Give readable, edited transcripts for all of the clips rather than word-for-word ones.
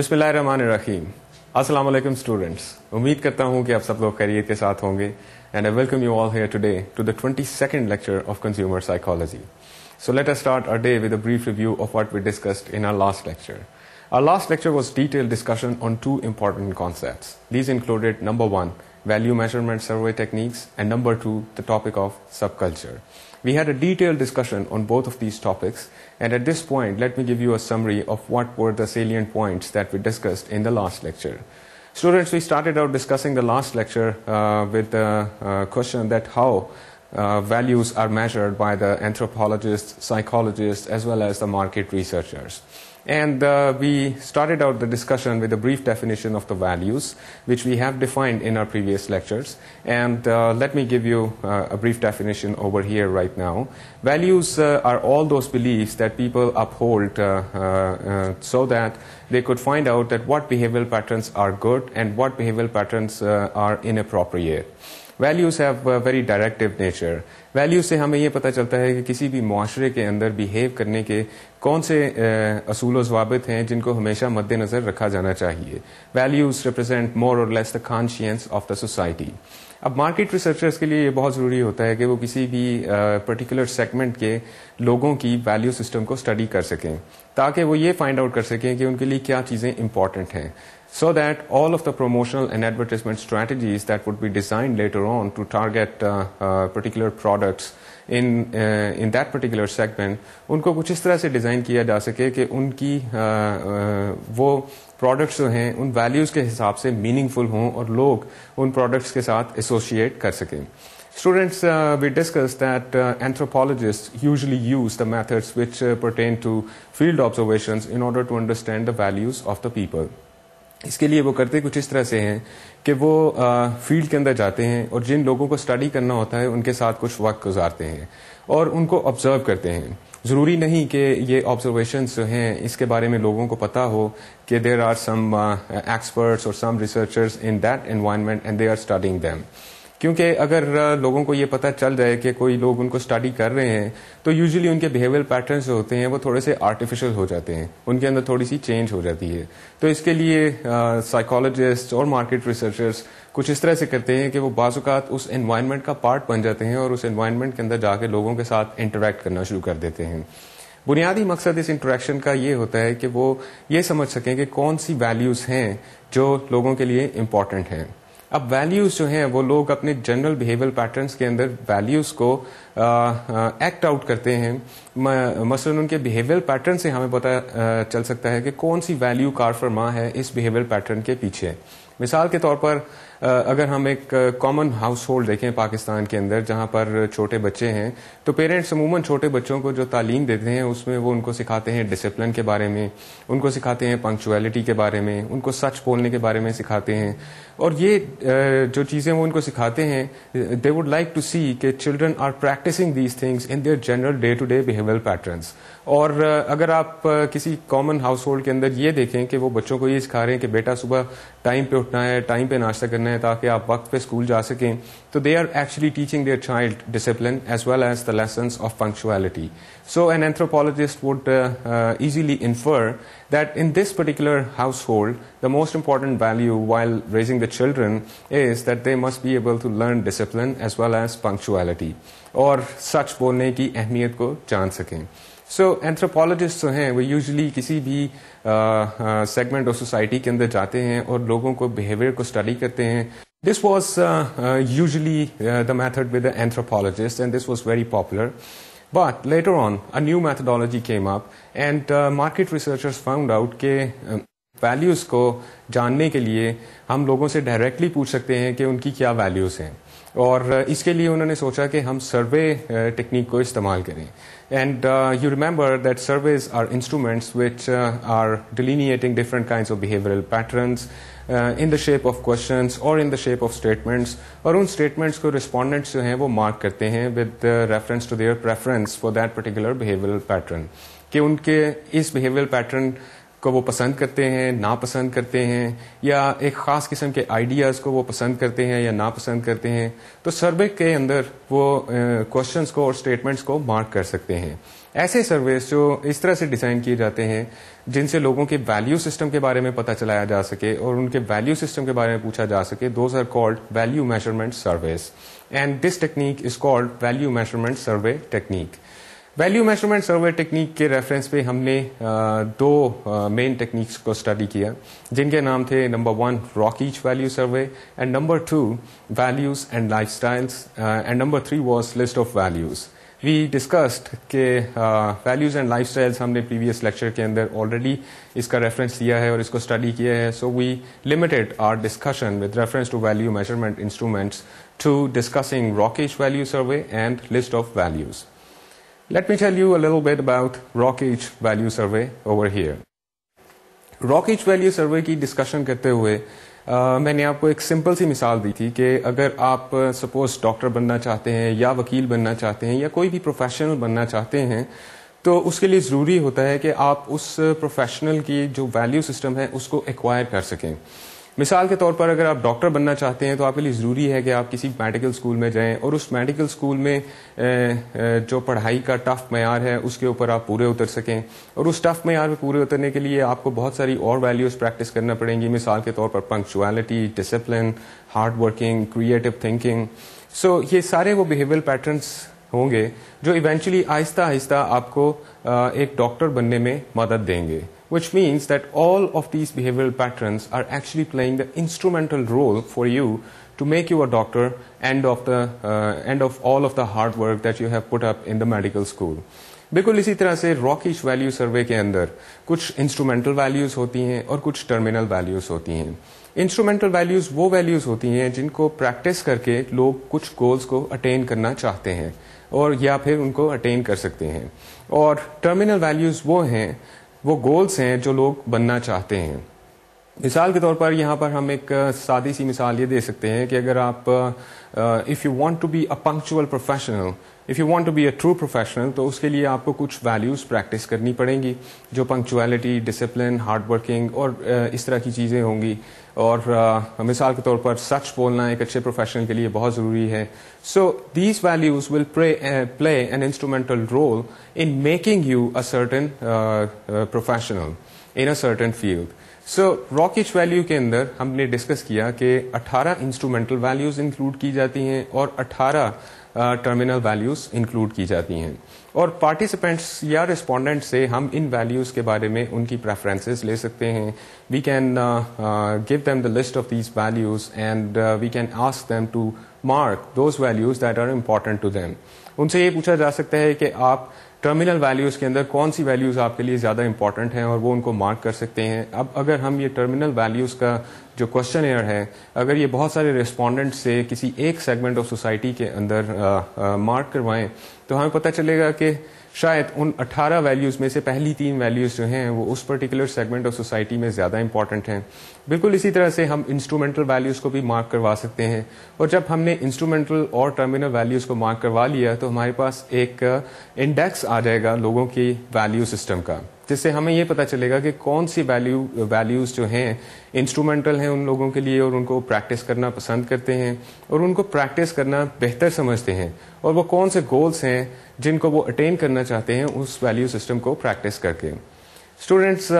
بسم اللہ الرحمن الرحیم. السلام علیکم اسٹوڈینٹس. امید کرتا ہوں کہ آپ سب لوگ خیریت کے ساتھ ہوں گے and I welcome you all here today to the 22nd lecture of consumer psychology. So let us start our day with a brief review of what we discussed in our last lecture. Our last lecture was detailed discussion on two important concepts. These included number 1, value measurement survey techniques, and number 2, the topic of subculture. We had a detailed discussion on both of these topics, and at this point, let me give you a summary of what were the salient points that we discussed in the last lecture. Students, we started out discussing the last lecture with the question that how values are measured by the anthropologists, psychologists, as well as the market researchers. And we started out the discussion with a brief definition of the values, which we have defined in our previous lectures. And let me give you a brief definition over here right now. Values are all those beliefs that people uphold so that they could find out that what behavioral patterns are good and what behavioral patterns are inappropriate. Values have very directive nature. Values سے ہمیں یہ پتہ چلتا ہے کہ کسی بھی معاشرے کے اندر بیہیو کرنے کے کون سے اصول و ضوابط ہیں جن کو ہمیشہ مد نظر رکھا جانا چاہیے. ویلیوز ریپرزینٹ مور اور لیس دا کانشینس آف دا سوسائٹی. اب مارکیٹ ریسرچرز کے لیے یہ بہت ضروری ہوتا ہے کہ وہ کسی بھی پرٹیکولر سیگمنٹ کے لوگوں کی ویلیو سسٹم کو اسٹڈی کر سکیں تاکہ وہ یہ فائنڈ آؤٹ کر سکیں کہ ان کے لیے کیا چیزیں امپورٹنٹ ہیں, so that all of the promotional and advertisement strategies that would be designed later on to target particular products in that particular segment, ان کو کچھ اس طرح سے ڈیزائن کیا جا سکے کہ ان کی وہ پروڈکٹس جو ہیں ان ویلیوز کے حساب سے میننگ فل ہوں اور لوگ ان پروڈکٹس کے ساتھ ایسوسیٹ کر سکیں. Students, we discussed that anthropologists usually use the methods which pertain to field observations in order to understand the values of the people. اس کے لیے وہ کرتے کچھ اس طرح سے ہیں کہ وہ فیلڈ کے اندر جاتے ہیں اور جن لوگوں کو اسٹڈی کرنا ہوتا ہے ان کے ساتھ کچھ وقت گزارتے ہیں اور ان کو آبزرو کرتے ہیں. ضروری نہیں کہ یہ آبزرویشنس جو ہیں اس کے بارے میں لوگوں کو پتہ ہو کہ دیر آر سم ایکسپرٹس اور some researchers in that environment and they are studying them. کیونکہ اگر لوگوں کو یہ پتہ چل جائے کہ کوئی لوگ ان کو اسٹڈی کر رہے ہیں تو یوزلی ان کے بیہیویئر پیٹرنس جو ہوتے ہیں وہ تھوڑے سے آرٹیفیشل ہو جاتے ہیں, ان کے اندر تھوڑی سی چینج ہو جاتی ہے. تو اس کے لیے سائیکالوجسٹ اور مارکیٹ ریسرچرز کچھ اس طرح سے کرتے ہیں کہ وہ بعض اوقات اس انوائرمنٹ کا پارٹ بن جاتے ہیں اور اس انوائرمنٹ کے اندر جا کے لوگوں کے ساتھ انٹریکٹ کرنا شروع کر دیتے ہیں. بنیادی مقصد اس انٹریکشن کا یہ ہوتا ہے کہ وہ یہ سمجھ سکیں کہ کون سی ویلیوز ہیں جو لوگوں کے لیے امپورٹنٹ ہیں. اب ویلیوز جو ہیں وہ لوگ اپنے جنرل بیہیویئر پیٹرنس کے اندر ویلیوز کو ایکٹ آؤٹ کرتے ہیں. مثلا ان کے بیہیویئر پیٹرن سے ہمیں پتہ چل سکتا ہے کہ کون سی ویلیو کار فرما ہے اس بیہیویئر پیٹرن کے پیچھے. مثال کے طور پر اگر ہم ایک کامن ہاؤس ہولڈ دیکھیں پاکستان کے اندر جہاں پر چھوٹے بچے ہیں تو پیرنٹس عموماً چھوٹے بچوں کو جو تعلیم دیتے ہیں اس میں وہ ان کو سکھاتے ہیں ڈسپلن کے بارے میں, ان کو سکھاتے ہیں پنکچویلٹی کے بارے میں, ان کو سچ بولنے کے بارے میں سکھاتے ہیں. اور یہ جو چیزیں وہ ان کو سکھاتے ہیں they would like to see کہ children are practising these things in their general day to day behaviour patterns. اور اگر آپ کسی کامن ہاؤس ہولڈ کے اندر یہ دیکھیں کہ وہ بچوں کو یہ سکھا رہے ہیں کہ بیٹا صبح ٹائم پہ اٹھنا ہے, ٹائم پہ ناشتہ کرنا ہے تاکہ آپ وقت پہ اسکول جا سکیں, تو they are actually teaching their child discipline as well as the lessons of punctuality. So an anthropologist would easily infer that in this particular household, the most important value while raising the children is that they must be able to learn discipline as well as punctuality. اور سچ بولنے کی اہمیت کو جان سکیں. So anthropologists جو ہیں وہ usually کسی بھی سیگمنٹ آف سوسائٹی کے اندر جاتے ہیں اور لوگوں کو بیہیویئر کو اسٹڈی کرتے ہیں. This was usually the method with the anthropologists and this was very popular. But later on, a new methodology came up and market researchers found out کہ ویلیوز کو جاننے کے لیے ہم لوگوں سے ڈائریکٹلی پوچھ سکتے ہیں کہ ان کی کیا ویلیوز ہیں, اور اس کے لیے انہوں نے سوچا کہ ہم سروے ٹیکنیک کو استعمال کریں. And you remember that surveys are instruments which are delineating different kinds of behavioural patterns in the shape of questions or in the shape of statements, اور ان statements کو respondents جو ہیں وہ mark کرتے ہیں with reference to their preference for that particular behavioral pattern, کہ ان کے اس behavioral pattern کو وہ پسند کرتے ہیں, ناپسند کرتے ہیں, یا ایک خاص قسم کے آئیڈیاز کو وہ پسند کرتے ہیں یا ناپسند کرتے ہیں. تو سروے کے اندر وہ کوشچنس کو اور اسٹیٹمنٹس کو مارک کر سکتے ہیں. ایسے سرویز جو اس طرح سے ڈیزائن کیے جاتے ہیں جن سے لوگوں کے ویلیو سسٹم کے بارے میں پتہ چلایا جا سکے اور ان کے ویلیو سسٹم کے بارے میں پوچھا جا سکے, those are called value measurement surveys, and this technique is called value measurement survey technique. Value measurement survey technique کے ریفرنس پہ ہم نے دو مین ٹیکنیکس کو اسٹڈی کیا جن کے نام تھے number 1 Rokeach value survey, and number 2 values and lifestyles, and number 3 was list of values. We discussed کہ ویلیوز اینڈ لائف اسٹائلس ہم نے پریویس لیکچر کے اندر آلریڈی اس کا ریفرنس دیا ہے اور اس کو اسٹڈی کیا ہے, so we limited our discussion with reference to value measurement instruments to discussing Rokeach value survey and list of values. Let me tell you a little bit about Rockage Value Survey over here. Rockage Value Survey کی discussion کرتے ہوئے میں نے آپ کو ایک simple سی مثال دی تھی کہ اگر آپ سپوز ڈاکٹر بننا چاہتے ہیں یا وکیل بننا چاہتے ہیں یا کوئی بھی پروفیشنل بننا چاہتے ہیں تو اس کے لیے ضروری ہوتا ہے کہ آپ اس پروفیشنل کی جو ویلیو سسٹم ہے اس کو ایکوائر کر سکیں. مثال کے طور پر اگر آپ ڈاکٹر بننا چاہتے ہیں تو آپ کے لیے ضروری ہے کہ آپ کسی میڈیکل اسکول میں جائیں اور اس میڈیکل اسکول میں جو پڑھائی کا ٹف معیار ہے اس کے اوپر آپ پورے اتر سکیں, اور اس ٹف معیار پہ پورے اترنے کے لیے آپ کو بہت ساری اور ویلیوز پریکٹس کرنا پڑیں گی. مثال کے طور پر punctuality, discipline, hard working, creative thinking. So یہ سارے وہ بیہیویئر پیٹرنس ہوں گے جو ایونچولی آہستہ آہستہ آپ کو ایک ڈاکٹر بننے میں مدد دیں گے, which means that all of these behavioral patterns are actually playing the instrumental role for you to make you a doctor end of all of the hard work that you have put up in the medical school. بالکل اسی طرح سے راکیچ value survey کے اندر کچھ instrumental values ہوتی ہیں اور کچھ ٹرمینل ویلیوز ہوتی ہیں. انسٹرومینٹل ویلیوز وہ ویلیوز ہوتی ہیں جن کو پریکٹس کر کے لوگ کچھ گولز کو اٹین کرنا چاہتے ہیں اور یا پھر ان کو اٹین کر سکتے ہیں, اور ٹرمینل ویلیوز وہ گولز ہیں جو لوگ بننا چاہتے ہیں. مثال کے طور پر یہاں پر ہم ایک سادی سی مثال یہ دے سکتے ہیں کہ اگر آپ if you want to be a punctual professional, if you want to be a true professional, تو اس کے لیے آپ کو کچھ ویلیوز پریکٹس کرنی پڑیں گی جو پنکچویلٹی, ڈسپلن, ہارڈ ورکنگ اور اس طرح کی چیزیں ہوں گی. اور مثال کے طور پر سچ بولنا ایک اچھے پروفیشنل کے لیے بہت ضروری ہے. So these values will play an instrumental role in making you a certain professional in a certain field. So Rokeach value کے اندر ہم نے ڈسکس کیا کہ 18 انسٹرومینٹل ویلیوز انکلوڈ کی جاتی ہیں اور 18 ٹرمینل ویلیوز انکلوڈ کی جاتی ہیں, اور پارٹیسپینٹس یا ریسپونڈنٹ سے ہم ان ویلیوز کے بارے میں ان کی پریفرنسز لے سکتے ہیں. We can give them the list of these values and we can ask them to mark those values that are important to them. ان سے یہ پوچھا جا سکتا ہے کہ آپ ٹرمینل ویلیوز کے اندر کون سی ویلیوز آپ کے لیے زیادہ امپورٹنٹ ہیں اور وہ ان کو مارک کر سکتے ہیں. اب اگر ہم یہ ٹرمینل ویلیوز کا جو کوشچن ایئر ہے اگر یہ بہت سارے ریسپونڈنٹ سے کسی ایک سیگمنٹ آف سوسائٹی کے اندر مارک کروائیں تو ہمیں پتہ چلے گا کہ شاید ان 18 ویلیوز میں سے پہلی 3 ویلیوز جو ہیں وہ اس پرٹیکولر سیگمنٹ آف سوسائٹی میں زیادہ امپورٹنٹ ہیں. بالکل اسی طرح سے ہم انسٹرومینٹل ویلیوز کو بھی مارک کروا سکتے ہیں, اور جب ہم نے انسٹرومینٹل اور ٹرمینل ویلیوز کو مارک کروا لیا تو ہمارے پاس ایک انڈیکس آ جائے گا لوگوں کی ویلیو سسٹم کا, جس سے ہمیں یہ پتہ چلے گا کہ کون سی ویلیوز جو ہیں انسٹرومینٹل ہیں ان لوگوں کے لیے اور ان کو پریکٹس کرنا پسند کرتے ہیں اور ان کو پریکٹس کرنا بہتر سمجھتے ہیں, اور وہ کون سے گولز ہیں جن کو وہ اٹین کرنا چاہتے ہیں اس ویلیو سسٹم کو پریکٹس کر کے. اسٹوڈینٹس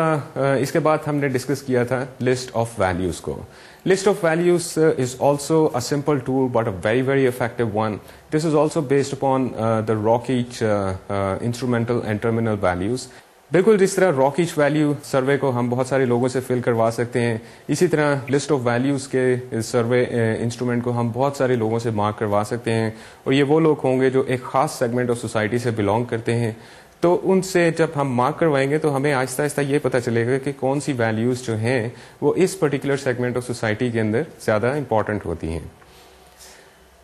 اس کے بعد ہم نے ڈسکس کیا تھا لسٹ آف ویلیوز کو. List of values is also a simple tool but a very very effective one. This is also based upon the Rokeach instrumental and terminal values. بالکل جس طرح راکیچ ویلیو سروے کو ہم بہت سارے لوگوں سے فل کروا سکتے ہیں, اسی طرح لسٹ آف ویلیوز کے سروے انسٹرومنٹ کو ہم بہت سارے لوگوں سے مارک کروا سکتے ہیں, اور یہ وہ لوگ ہوں گے جو ایک خاص سیگمنٹ آف سوسائٹی سے بلانگ کرتے ہیں. تو ان سے جب ہم مارک کروائیں گے تو ہمیں آہستہ آہستہ یہ پتہ چلے گا کہ کون سی ویلیوز جو ہیں وہ اس پرٹیکولر سیگمنٹ آف سوسائٹی کے اندر زیادہ امپورٹنٹ ہوتی ہیں.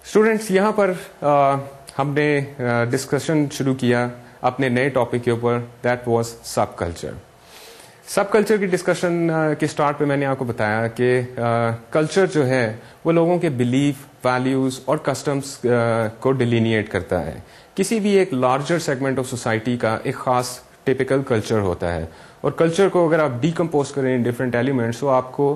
اسٹوڈینٹس یہاں پر ہم نے ڈسکشن شروع کیا اپنے نئے ٹاپک کے اوپر, that was sub culture. Sub culture کی ڈسکشن کے اسٹارٹ پہ میں نے آپ کو بتایا کہ کلچر جو ہے وہ لوگوں کے بلیف, ویلیوز اور کسٹمس کو ڈیلینیٹ کرتا ہے. کسی بھی ایک لارجر سیگمنٹ آف سوسائٹی کا ایک خاص ٹیپیکل کلچر ہوتا ہے, اور کلچر کو اگر آپ ڈیکمپوز کریں ان ڈفرینٹ ایلیمنٹس تو آپ کو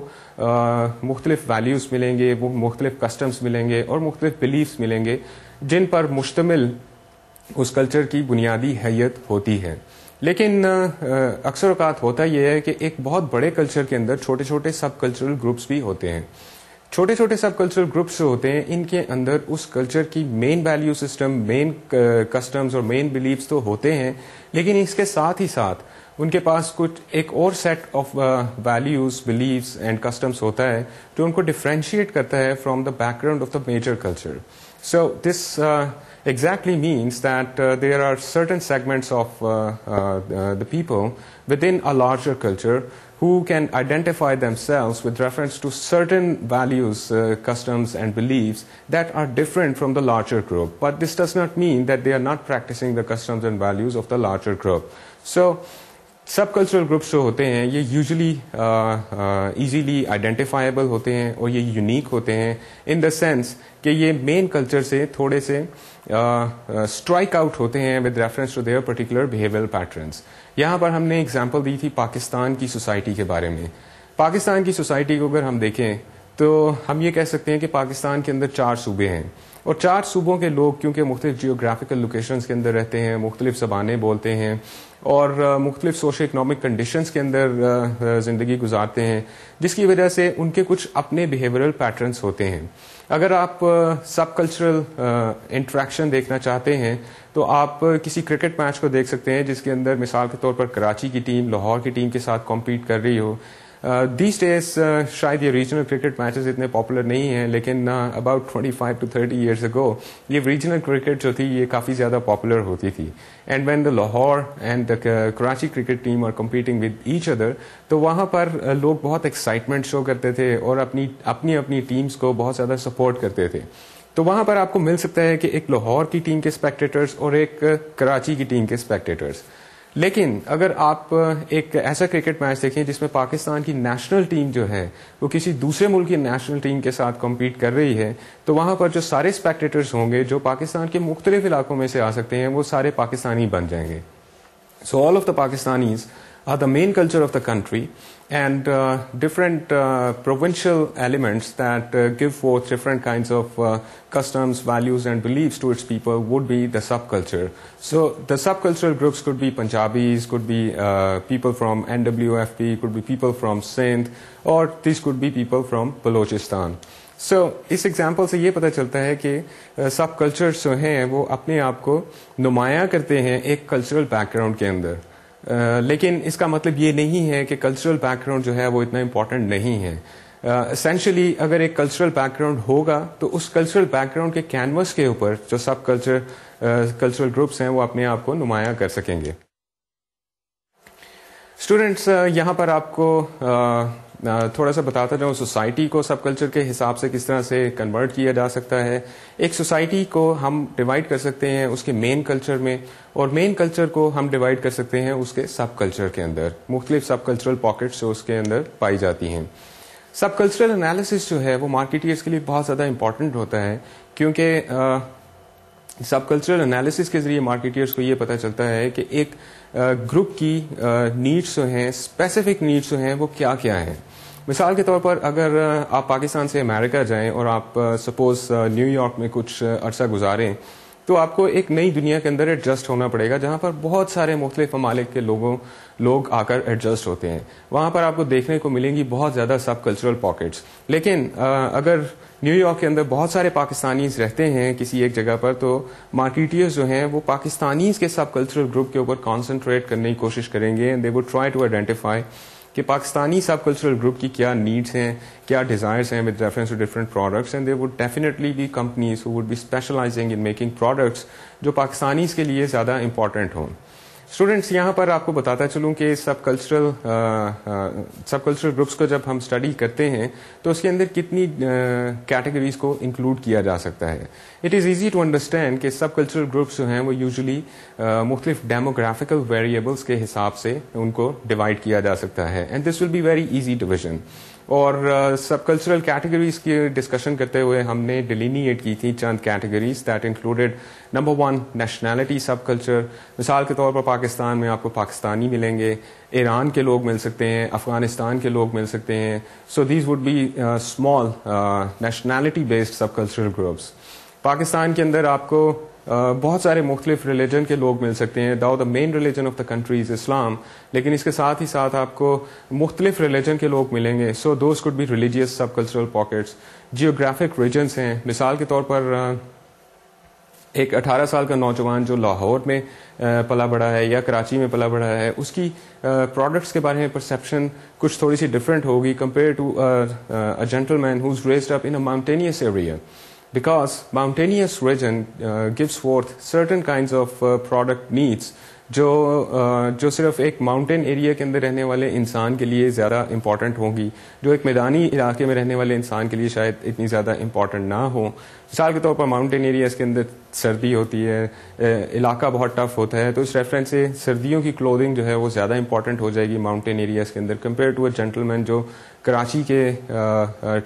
مختلف ویلیوز ملیں گے, وہ مختلف کسٹمس ملیں گے اور مختلف بلیفس ملیں گے جن پر مشتمل اس کلچر کی بنیادی حیت ہوتی ہے. لیکن اکثر اوقات ہوتا یہ ہے کہ ایک بہت بڑے کلچر کے اندر چھوٹے چھوٹے سب کلچرل گروپس بھی ہوتے ہیں. چھوٹے چھوٹے سب کلچرل گروپس جو ہوتے ہیں ان کے اندر اس کلچر کی مین ویلیو سسٹم, مین کسٹمز اور مین بلیفس تو ہوتے ہیں, لیکن اس کے ساتھ ہی ساتھ ان کے پاس کچھ ایک اور set of values, beliefs and customs ہوتا ہے جو ان کو ڈفرینشیٹ کرتا ہے from the background of the major culture. So this exactly means that there are certain segments of the people within a larger culture who can identify themselves with reference to certain values, customs and beliefs that are different from the larger group. But this does not mean that they are not practicing the customs and values of the larger group. So sub cultural groups جو ہوتے ہیں یہ usually easily identifiable ہوتے ہیں اور یہ unique ہوتے ہیں ان دا سینس کہ یہ مین کلچر سے تھوڑے سے اسٹرائک آؤٹ ہوتے ہیں with reference to their particular behavioural patterns. یہاں پر ہم نے ایگزامپل دی تھی پاکستان کی سوسائٹی کے بارے میں. پاکستان کی سوسائٹی کو اگر ہم دیکھیں تو ہم یہ کہہ سکتے ہیں کہ پاکستان کے اندر 4 صوبے ہیں اور 4 صوبوں کے لوگ کیونکہ مختلف جیوگرافیکل لوکیشنز کے اندر رہتے ہیں, مختلف زبانیں بولتے ہیں اور مختلف سوشو اکنامک کنڈیشنز کے اندر زندگی گزارتے ہیں, جس کی وجہ سے ان کے کچھ اپنے بیہیویئرل پیٹرنس ہوتے ہیں. اگر آپ سب کلچرل انٹریکشن دیکھنا چاہتے ہیں تو آپ کسی کرکٹ میچ کو دیکھ سکتے ہیں جس کے اندر مثال کے طور پر کراچی کی ٹیم لاہور کی ٹیم کے ساتھ کمپیٹ کر رہی ہو. دیز ڈیز شاید یہ ریجنل کرکٹ میچز اتنے پاپولر نہیں ہیں, لیکن اباؤٹ 25 to 30 years ago یہ ریجنل کرکٹ جو تھی یہ کافی زیادہ پاپولر ہوتی تھی. And when the Lahore and the Karachi cricket team are competing with each other, تو وہاں پر لوگ بہت ایکسائٹمنٹ شو کرتے تھے اور اپنی ٹیمز کو بہت زیادہ سپورٹ کرتے تھے. تو وہاں پر آپ کو مل سکتا ہے کہ ایک لاہور کی ٹیم کے اسپیکٹیٹرز اور ایک کراچی کی ٹیم کے اسپیکٹیٹرز. لیکن اگر آپ ایک ایسا کرکٹ میچ دیکھیں جس میں پاکستان کی نیشنل ٹیم جو ہے وہ کسی دوسرے ملک کی نیشنل ٹیم کے ساتھ کمپیٹ کر رہی ہے, تو وہاں پر جو سارے اسپیکٹیٹرز ہوں گے جو پاکستان کے مختلف علاقوں میں سے آ سکتے ہیں وہ سارے پاکستانی بن جائیں گے. So all of the Pakistanis are the main culture of the country, and different provincial elements that give forth different kinds of customs, values and beliefs to its people would be the subculture. So the subcultural groups could be Punjabis, could be people from NWFP, could be people from Sindh, or these could be people from Balochistan. So اس example سے یہ پتہ چلتا ہے کہ سب cultures جو ہیں وہ اپنے آپ کو نمایاں کرتے ہیں ایک کلچرل بیک گراؤنڈ کے اندر, لیکن اس کا مطلب یہ نہیں ہے کہ کلچرل بیک گراؤنڈ جو ہے وہ اتنا امپورٹنٹ نہیں ہے. اسینشلی اگر ایک کلچرل بیک گراؤنڈ ہوگا تو اس کلچرل بیک گراؤنڈ کے کینوس کے اوپر جو سب کلچرل گروپس ہیں وہ اپنے آپ کو نمایاں کر سکیں گے. اسٹوڈینٹس, یہاں پر آپ کو تھوڑا سا بتاتا جاؤں سوسائٹی کو سب کلچر کے حساب سے کس طرح سے کنورٹ کیا جا سکتا ہے. ایک سوسائٹی کو ہم ڈیوائڈ کر سکتے ہیں اس کے مین کلچر میں, اور مین کلچر کو ہم ڈیوائڈ کر سکتے ہیں اس کے سب کلچر کے اندر. مختلف سب کلچرل پاکٹس جو اس کے اندر پائی جاتی ہیں. سب کلچرل انالیسس جو ہے وہ مارکیٹرز کے لیے بہت زیادہ امپورٹنٹ ہوتا ہے, کیونکہ سب کلچرل انالیسس کے ذریعے مارکیٹرز کو یہ پتہ چلتا ہے کہ ایک گروپ کی نیڈس جو ہیں, اسپیسیفک نیڈس جو ہیں وہ کیا کیا ہیں. مثال کے طور پر اگر آپ پاکستان سے امریکہ جائیں اور آپ سپوز نیو یارک میں کچھ عرصہ گزاریں, تو آپ کو ایک نئی دنیا کے اندر ایڈجسٹ ہونا پڑے گا جہاں پر بہت سارے مختلف ممالک کے لوگ آ کر ایڈجسٹ ہوتے ہیں. وہاں پر آپ کو دیکھنے کو ملیں گی بہت زیادہ سب کلچرل پاکٹس. لیکن اگر نیو یارک کے اندر بہت سارے پاکستانیز رہتے ہیں کسی ایک جگہ پر, تو مارکیٹرز جو ہیں وہ پاکستانیز کے سب کلچرل گروپ کے اوپر کانسنٹریٹ کرنے کی کوشش کریں گے, and they would try to identify کہ پاکستانی سب کلچرل گروپ کی کیا نیڈس ہیں, کیا ڈیزائرز ہیں with reference to different products, and they would definitely be companies who would be specialising in making products جو پاکستانیز کے لیے زیادہ امپورٹنٹ ہوں. اسٹوڈینٹس, یہاں پر آپ کو بتاتا چلوں کہ سب کلچرل گروپس کو جب ہم اسٹڈی کرتے ہیں تو اس کے اندر کتنی کیٹیگریز کو انکلوڈ کیا جا سکتا ہے. It is easy to understand کہ سب کلچرل گروپس جو ہیں وہ یوزلی مختلف ڈیموگرافیکل ویریبلس کے حساب سے ان کو ڈیوائڈ کیا جا سکتا ہے, and this will be very easy division. اور سب کلچرل کیٹیگریز کی ڈسکشن کرتے ہوئے ہم نے ڈیلینیٹ کی تھی چند categories that included number 1 nationality subculture. مثال کے طور پر پاکستان میں آپ کو پاکستانی ملیں گے, ایران کے لوگ مل سکتے ہیں, افغانستان کے لوگ مل سکتے ہیں. So these would be small nationality based subcultural groups. Pakistan کے اندر آپ کو بہت سارے مختلف ریلیجن کے لوگ مل سکتے ہیں. The main religion of the country is Islam, لیکن اس کے ساتھ ہی ساتھ آپ کو مختلف ریلیجن کے لوگ ملیں گے. So those could be religious subcultural pockets. Geographic regions ہیں, مثال کے طور پر ایک 18 سال کا نوجوان جو لاہور میں پلا بڑھا ہے یا کراچی میں پلا بڑھا ہے, اس کی پروڈکٹس کے بارے میں پرسیپشن کچھ تھوڑی سی ڈفرینٹ ہوگی compare to a gentleman who is raised up in a mountainous area, because mountainous region gives forth certain kinds of product needs جو صرف ایک ماؤنٹین ایریا کے اندر رہنے والے انسان کے لیے زیادہ امپورٹنٹ ہوں گی, جو ایک میدانی علاقے میں رہنے والے انسان کے لیے شاید اتنی زیادہ امپورٹنٹ نہ ہو. مثال کے طور پر ماؤنٹین ایریاز کے اندر سردی ہوتی ہے, علاقہ بہت ٹف ہوتا ہے, تو اس ریفرنس سے سردیوں کی کلودنگ جو ہے وہ زیادہ امپورٹنٹ ہو جائے گی ماؤنٹین ایریاز کے اندر کمپیئر ٹو اے جینٹل مین جو کراچی کے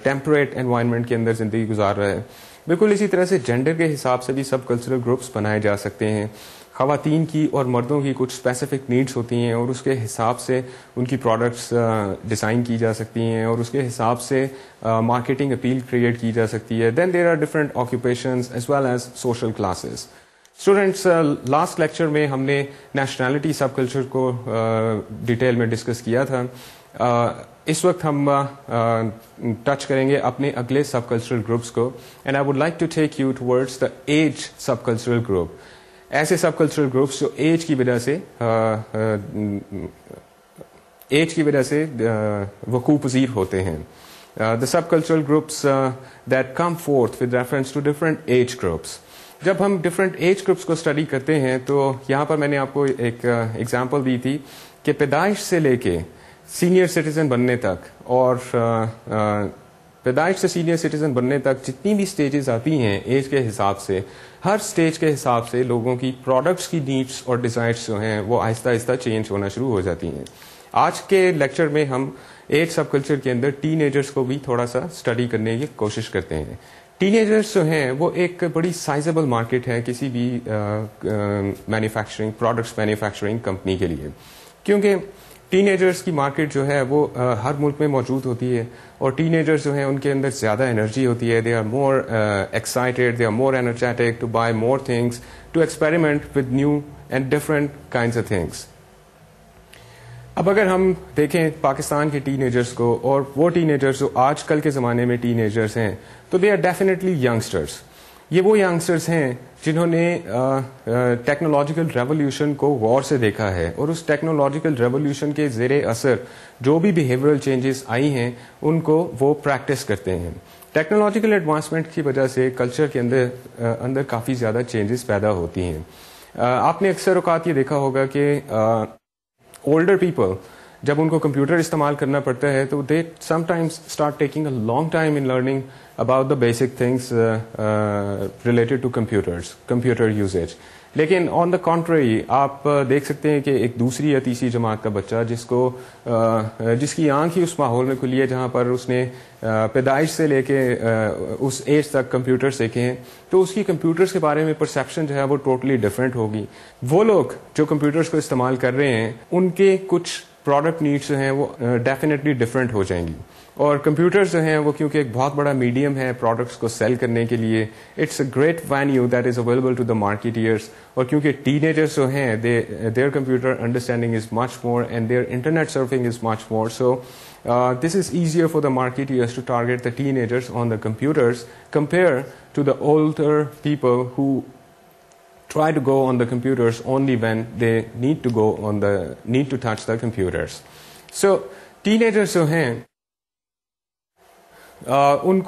ٹیمپریٹ انوائرمنٹ کے اندر زندگی گزار رہا ہے. بالکل اسی طرح سے جینڈر کے حساب سے بھی سب کلچرل گروپس بنائے جا سکتے ہیں. خواتین کی اور مردوں کی کچھ اسپیسیفک نیڈس ہوتی ہیں اور اس کے حساب سے ان کی پروڈکٹس ڈیزائن کی جا سکتی ہیں اور اس کے حساب سے مارکیٹنگ اپیل کریٹ کی جا سکتی ہے. Then there are different occupations as well as social classes. Students, last lecture میں ہم نے نیشنلٹی سب کلچر کو ڈیٹیل میں ڈسکس کیا تھا. اس وقت ہم ٹچ کریں گے اپنے اگلے سب کلچرل گروپس کو, and I would like to take you towards the age subcultural group. ایسے سب کلچرل گروپس جو ایج کی وجہ سے وقوع پذیر ہوتے ہیں. The subcultural groups that come forth with reference to different age groups. جب ہم ڈفرنٹ ایج گروپس کو اسٹڈی کرتے ہیں تو یہاں پر میں نے آپ کو ایک ایگزامپل دی تھی کہ پیدائش سے لے کے سینئر سٹیزن بننے تک اور پیدائش سے سینئر سٹیزن بننے تک جتنی بھی سٹیجز آتی ہیں ایج کے حساب سے, ہر سٹیج کے حساب سے لوگوں کی پروڈکٹس کی نیڈس اور ڈیزائرس جو ہیں وہ آہستہ آہستہ چینج ہونا شروع ہو جاتی ہیں. آج کے لیکچر میں ہم ایج سب کلچر کے اندر ٹین ایجرس کو بھی تھوڑا سا اسٹڈی کرنے کی کوشش کرتے ہیں. ٹین ایجرس جو ہیں وہ ایک بڑی سائزبل مارکیٹ ہے کسی بھی مینوفیکچرنگ پروڈکٹس مینوفیکچرنگ کمپنی کے لیے, کیونکہ ٹین ایجرس کی مارکیٹ جو ہے وہ ہر ملک میں موجود ہوتی ہے اور ٹین ایجرس جو ہیں ان کے اندر زیادہ انرجی ہوتی ہے. They are more excited, they are more energetic to buy more things, to experiment with new and different kinds of things. اب اگر ہم دیکھیں پاکستان کے ٹین ایجرس کو اور وہ ٹین ایجرس جو آج کل کے زمانے میں ٹین ایجرس ہیں, تو دے آر ڈیفینیٹلی ینگسٹرس. یہ وہ ینگسٹرس ہیں جنہوں نے ٹیکنالوجیکل ریولیوشن کو غور سے دیکھا ہے اور اس ٹیکنالوجیکل ریولیوشن کے زیر اثر جو بھی بیہیورل چینجز آئی ہیں ان کو وہ پریکٹس کرتے ہیں. ٹیکنالوجیکل ایڈوانسمنٹ کی وجہ سے کلچر کے اندر کافی زیادہ چینجز پیدا ہوتی ہیں. آپ نے اکثر اوقات یہ دیکھا ہوگا کہ اولڈر پیپل جب ان کو کمپیوٹر استعمال کرنا پڑتا ہے تو they sometimes start taking a long time in learning about the basic things related to computer usage. لیکن آن دا کانٹری آپ دیکھ سکتے ہیں کہ ایک دوسری یا تیسری جماعت کا بچہ جس کی آنکھ ہی اس ماحول میں کھلی ہے جہاں پر اس نے پیدائش سے لے کے اس ایج تک کمپیوٹر سیکھے ہیں, تو اس کی کمپیوٹرز کے بارے میں پرسیپشن جو ہے وہ ٹوٹلی ڈفرینٹ ہوگی. وہ لوگ جو کمپیوٹرز کو استعمال کر رہے ہیں ان کے کچھ پروڈکٹ نیڈس جو ہیں وہ ڈیفینیٹلی ڈفرینٹ ہو جائیں گی. اور کمپیوٹرز جو ہیں وہ کیونکہ ایک بہت بڑا میڈیم ہے پروڈکٹس کو سیل کرنے کے لیے, it's a great venue that is available to the marketers. اور کیونکہ ٹین ایجرس جو ہیں their computer understanding is much more and their internet surfing is much more, so this is easier for the marketeers to target the teenagers on the computers compared to the older people who try to go on the computers only when they need to touch the computers. So teenagers جو ہیں ان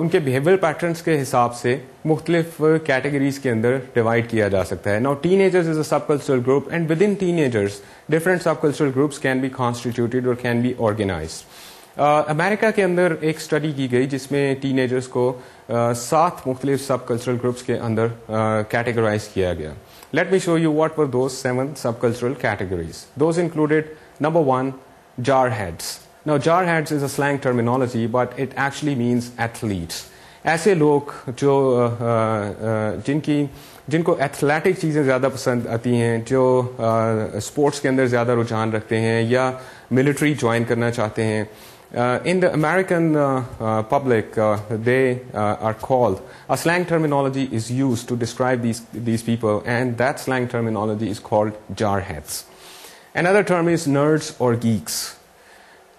کے behaviour patterns کے حساب سے مختلف categories کے اندر divide کیا جا سکتا ہے. Now teenagers is a subcultural group and within teenagers different subcultural groups can be constituted or can be organized. امریکہ کے اندر ایک اسٹڈی کی گئی جس میں ٹین ایجرس کو 7 مختلف سب کلچرل گروپس کے اندر کیٹیگرائز کیا گیا. Let me show you what were those 7 sub cultural categories. Those included number 1 jar heads. Now jar heads is a slang terminology but it actually means athletes. ایسے لوگ جن کو athletic چیزیں زیادہ پسند آتی ہیں, جو اسپورٹس کے اندر زیادہ رجحان رکھتے ہیں یا ملٹری جوائن کرنا چاہتے ہیں, In the American public, they are called, a slang terminology is used to describe these people, and that slang terminology is called jarheads. Another term is nerds or geeks.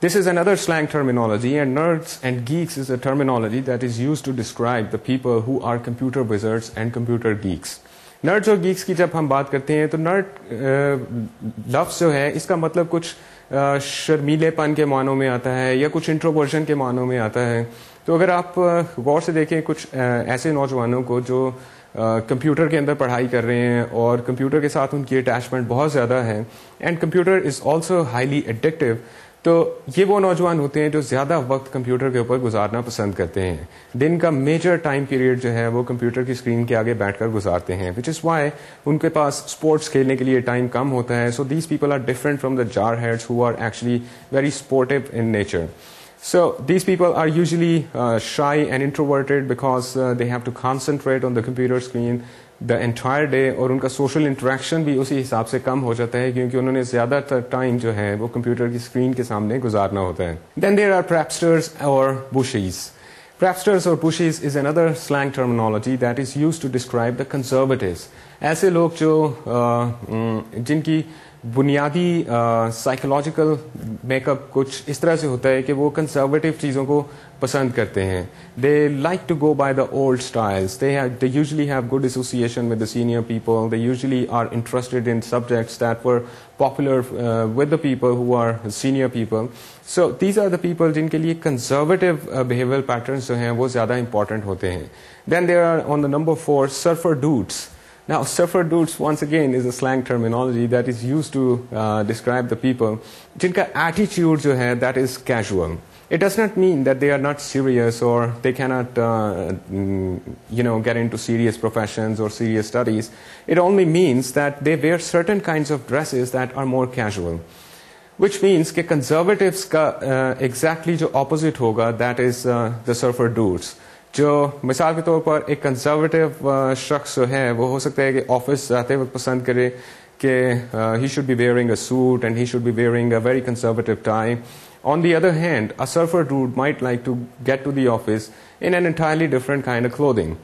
This is another slang terminology, and nerds and geeks is a terminology that is used to describe the people who are computer wizards and computer geeks. Nerds اور geeks کی جب ہم بات کرتے ہیں تو nerd لفظ جو ہے اس کا مطلب کچھ شرمیلے پن کے معنوں میں آتا ہے یا کچھ انٹروورژن کے معنوں میں آتا ہے. تو اگر آپ غور سے دیکھیں کچھ ایسے نوجوانوں کو جو کمپیوٹر کے اندر پڑھائی کر رہے ہیں اور کمپیوٹر کے ساتھ ان کی اٹیچمنٹ بہت زیادہ ہے, and computer is also highly addictive, تو یہ وہ نوجوان ہوتے ہیں جو زیادہ وقت کمپیوٹر کے اوپر گزارنا پسند کرتے ہیں. دن کا میجر ٹائم پیریڈ جو ہے وہ کمپیوٹر کی اسکرین کے آگے بیٹھ کر گزارتے ہیں, وچ از وائی ان کے پاس اسپورٹس کھیلنے کے لیے ٹائم کم ہوتا ہے. So these people are different from the jarheads who are actually very sportive in nature. So these people are usually shy and introverted because they have to concentrate on the computer screen the entire day, اور ان کا social interaction بھی اسی حساب سے کم ہو جاتا ہے کیونکہ انہوں نے زیادہ تر ٹائم جو ہے وہ کمپیوٹر کی اسکرین کے سامنے گزارنا ہوتا ہے. Then there are prepsters or bushies. Prepsters or bushies is another slang terminology that is used to describe the conservatives. ایسے لوگ جو جن کی بنیادی سائیکولوجیکل میک اپ کچھ اس طرح سے ہوتا ہے کہ وہ کنزرویٹو چیزوں کو پسند کرتے ہیں. They like to go by the old styles. They usually have good association with the senior people. They usually are interested in subjects that were popular with the people who are senior people. So these are the people جن کے لیے conservative behaviour patterns جو ہیں وہ زیادہ important ہوتے ہیں. Then there are on the number 4 surfer dudes. Now, surfer dudes, once again, is a slang terminology that is used to describe the people jinka attitude jo hai, that is casual. It does not mean that they are not serious or they cannot, get into serious professions or serious studies. It only means that they wear certain kinds of dresses that are more casual. Which means کہ conservatives کا exactly جو opposite ہوگا, that is the surfer dudes. جو مثال کے طور پر ایک conservative شخص جو ہے وہ ہو سکتا ہے کہ آفس جاتے وقت پسند کرے کہ he should be wearing a suit and he should be wearing a very conservative tie. On the other hand a surfer dude might like to get to the office in an entirely different kind of clothing.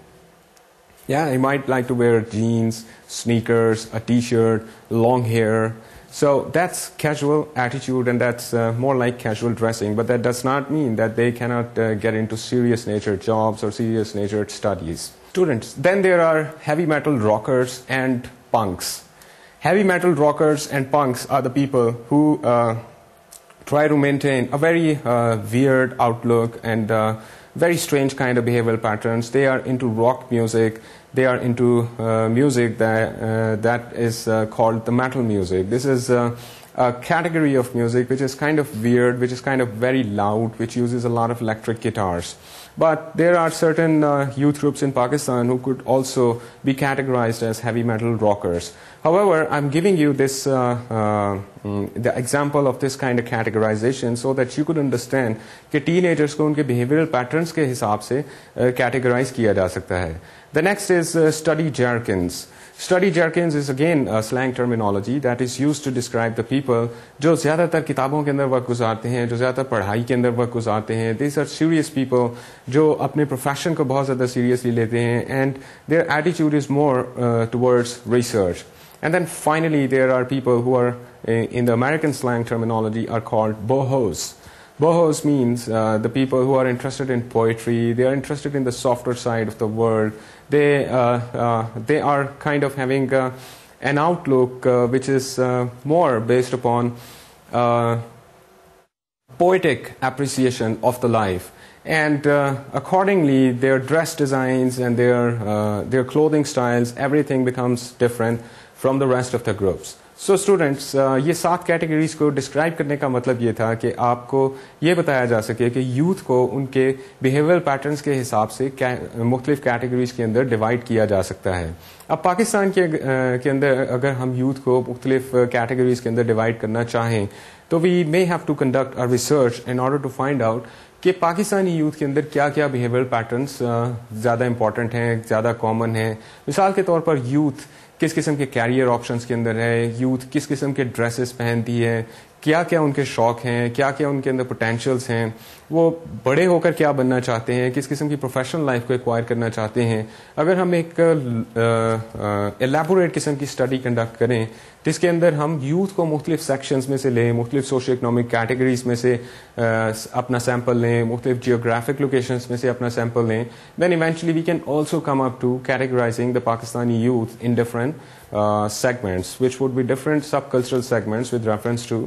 Yeah, he might like to wear jeans, sneakers, a t-shirt, long hair. So that's casual attitude and that's more like casual dressing, but that does not mean that they cannot get into serious nature jobs or serious nature studies. Students, then there are heavy metal rockers and punks. Heavy metal rockers and punks are the people who try to maintain a very weird outlook and very strange kind of behavioral patterns. They are into rock music. They are into music that is called the metal music. This is a category of music which is kind of weird, which is kind of very loud, which uses a lot of electric guitars. But there are certain youth groups in Pakistan who could also be categorized as heavy metal rockers. However, I'm giving you this the example of this kind of categorization so that you could understand کہ teenagers کو ان کے behavioral patterns کے حساب سے categorize کیا جا سکتا ہے. The next is study jerkins. Study jerkins is again a slang terminology that is used to describe the people جو زیادہ تر کتابوں کے اندر وقت گزارتے ہیں, جو زیادہ تر پڑھائی کے اندر وقت گزارتے ہیں. These are serious people جو اپنے profession کو بہت زیادہ seriously لیتے ہیں and their attitude is more towards research. And then finally there are people who are in the American slang terminology are called bohos. Bohos means the people who are interested in poetry. They are interested in the softer side of the world. They are kind of having an outlook which is more based upon poetic appreciation of the life. And accordingly their dress designs and their clothing styles, everything becomes different from the rest of the groups. So students یہ 7 categories کو describe کرنے کا مطلب یہ تھا کہ آپ کو یہ بتایا جا سکے کہ یوتھ کو ان کے بیہیویئر پیٹرنس کے حساب سے مختلف کیٹیگریز کے اندر ڈیوائڈ کیا جا سکتا ہے. اب پاکستان کے اندر اگر ہم یوتھ کو مختلف کیٹیگریز کے اندر ڈیوائڈ کرنا چاہیں تو we may have to conduct a research in order to find out کہ پاکستانی یوتھ کے اندر کیا کیا بیہیویئر پیٹرنس زیادہ امپورٹنٹ ہیں, زیادہ کامن ہیں. مثال کے طور پر یوتھ کس قسم کے کیریئر آپشنس کے اندر ہے, یوتھ کس قسم کے ڈریسز پہنتی ہے, کیا کیا ان کے شوق ہیں, کیا کیا ان کے اندر پوٹینشیلس ہیں, وہ بڑے ہو کر کیا بننا چاہتے ہیں, کس قسم کی پروفیشنل لائف کو ایکوائر کرنا چاہتے ہیں. اگر ہم ایک ایلیبوریٹ قسم کی اسٹڈی کنڈکٹ کریں جس کے اندر ہم یوتھ کو مختلف سیکشنز میں سے لیں, مختلف سوشو اکنامک کیٹیگریز میں سے اپنا سیمپل لیں, مختلف جیوگرافک لوکیشنز میں سے اپنا سیمپل لیں, then eventually we can also come up to categorising the Pakistani youth in different segments which would be different subcultural segments with reference to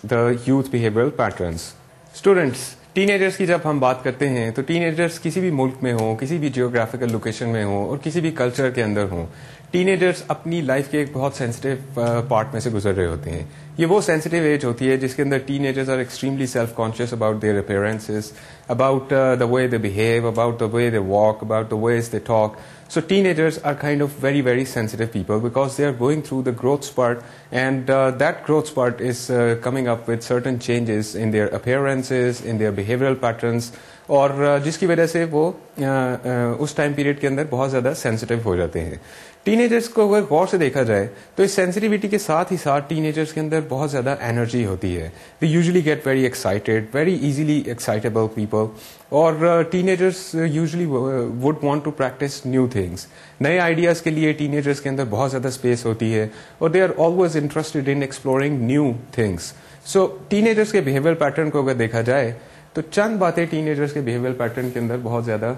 the youth behavioral patterns. Students, ten کی جب ہم بات کرتے ہیں تو ٹین کسی بھی ملک میں ہوں, کسی بھی جیوگرافیکل لوکیشن میں ہوں اور کسی بھی کلچر کے اندر ہوں, ٹین اپنی لائف کے ایک بہت سینسٹیو پارٹ میں سے گزر رہے ہوتے ہیں. یہ وہ سینسٹیو ایج ہوتی ہے جس کے اندر teen are extremely self conscious about their appearances, about the way they behave, about the way they walk, about the ways they talk. So teenagers are kind of very, very sensitive people because they are going through the growth spurt, and that growth spurt is coming up with certain changes in their appearances, in their behavioral patterns, اور جس کی وجہ سے وہ اس time period کے اندر بہت زیادہ سینسٹیو ہو جاتے ہیں. ٹین ایجرس کو اگر غور سے دیکھا جائے تو اس سینسٹیوٹی کے ساتھ ہی ساتھ ٹین ایجرس کے اندر بہت زیادہ انرجی ہوتی ہے. They usually get very excited, very easily excitable people, اور teenagers usually would want to practise new things. نئے آئیڈیاز کے لیے ٹین ایجرس کے اندر بہت زیادہ اسپیس ہوتی ہے اور they are always interested in exploring new things. So teenagers کے بیہیویئر پیٹرن کو اگر دیکھا جائے تو چند باتیں ٹین ایجرس کے بیہیویئر پیٹرن کے اندر بہت زیادہ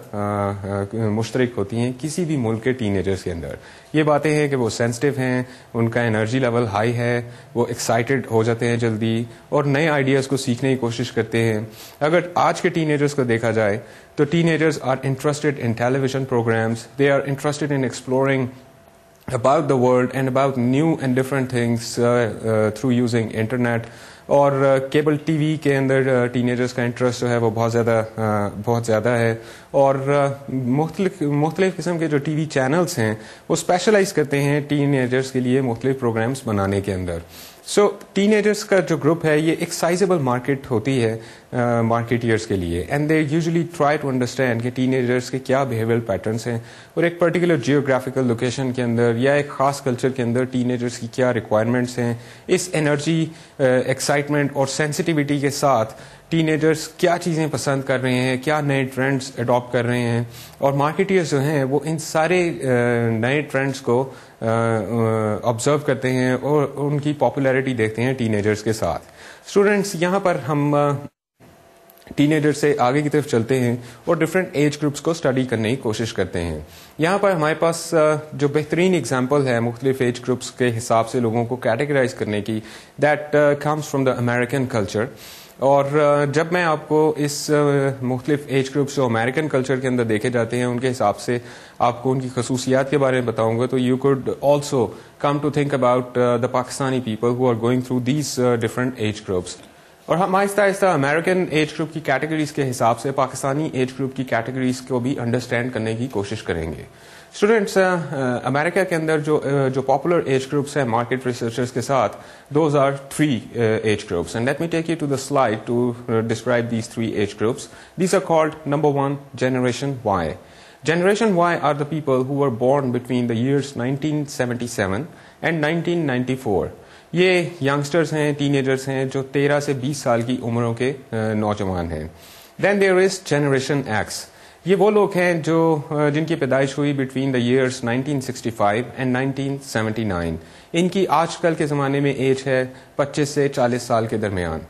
مشترک ہوتی ہیں کسی بھی ملک کے ٹین ایجرس کے اندر. یہ باتیں ہیں کہ وہ سینسٹیو ہیں, ان کا انرجی لیول ہائی ہے, وہ ایکسائٹیڈ ہو جاتے ہیں جلدی اور نئے آئیڈیاز کو سیکھنے کی کوشش کرتے ہیں. اگر آج کے ٹین ایجرس کو دیکھا جائے تو teenagers are interested in television programmes, they are interested in exploring about the world and about new and different things through using internet. اور کیبل ٹی وی کے اندر ٹین ایجرس کا interest جو ہے وہ بہت زیادہ ہے, اور مختلف قسم کے جو ٹی وی چینلس ہیں وہ اسپیشلائز کرتے ہیں ٹین ایجرس کے لیے مختلف پروگرامس بنانے کے اندر. سو ٹین ایجرس کا جو گروپ ہے یہ ایک سائزیبل مارکیٹ ہوتی ہے مارکیٹ ایئرس کے لیے, and they usually try to understand کہ ٹین ایجرس کے کیا بیہیویئر پیٹرنس ہیں اور ایک پرٹیکولر جیوگرافیکل لوکیشن کے اندر یا ایک خاص کلچر کے اندر ٹین ایجرس کی کیا ریکوائرمنٹس ہیں. اس انرجی, ایکسائٹمنٹ اور سینسٹیوٹی کے ساتھ ٹین ایجرس کیا چیزیں پسند کر رہے ہیں, کیا نئے ٹرینڈس اڈاپٹ کر رہے ہیں, اور مارکیٹرز جو ہیں وہ ان سارے نئے ٹرینڈس کو آبزرو کرتے ہیں اور ان کی پاپولیرٹی دیکھتے ہیں ٹین ایجرس کے ساتھ. اسٹوڈینٹس, یہاں پر ہم ٹین ایجر سے آگے کی طرف چلتے ہیں اور ڈفرینٹ ایج گروپس کو اسٹڈی کرنے کی کوشش کرتے ہیں. یہاں پر ہمارے پاس جو بہترین اگزامپل ہے مختلف ایج گروپس کے حساب سے لوگوں کو کیٹیگرائز کرنے کی, that comes from the American culture. اور جب میں آپ کو اس مختلف ایج گروپس جو امریکن کلچر کے اندر دیکھے جاتے ہیں ان کے حساب سے آپ کو ان کی خصوصیات کے بارے میں بتاؤں گا, تو you could also come to think about the Pakistani people who are going through these different age groups. اور ہم آہستہ آہستہ امریکن ایج گروپ کی کیٹیگریز کے حساب سے پاکستانی ایج گروپ کی کیٹیگریز کو بھی انڈرسٹینڈ کرنے کی کوشش کریں گے. اسٹوڈینٹس, امریکہ کے اندر جو پاپولر ایج گروپس ہیں مارکیٹ ریسرچرز کے ساتھ, those are 3 age groups, and let me take you to the slide to describe these 3 age groups. These are called, number 1, generation Y. Generation Y are the people who were born between the years 1977 and 1994. یہ youngsters ہیں, ten agers ہیں جو 13 سے 20 سال کی عمروں کے نوجوان ہیں. Then there is Generation X. یہ وہ لوگ ہیں جن کی پیدائش ہوئی بٹوین دا ایئرس 1965 اینڈ 1979. ان کی آج کل کے زمانے میں ایج ہے 25 سے 40 سال کے درمیان.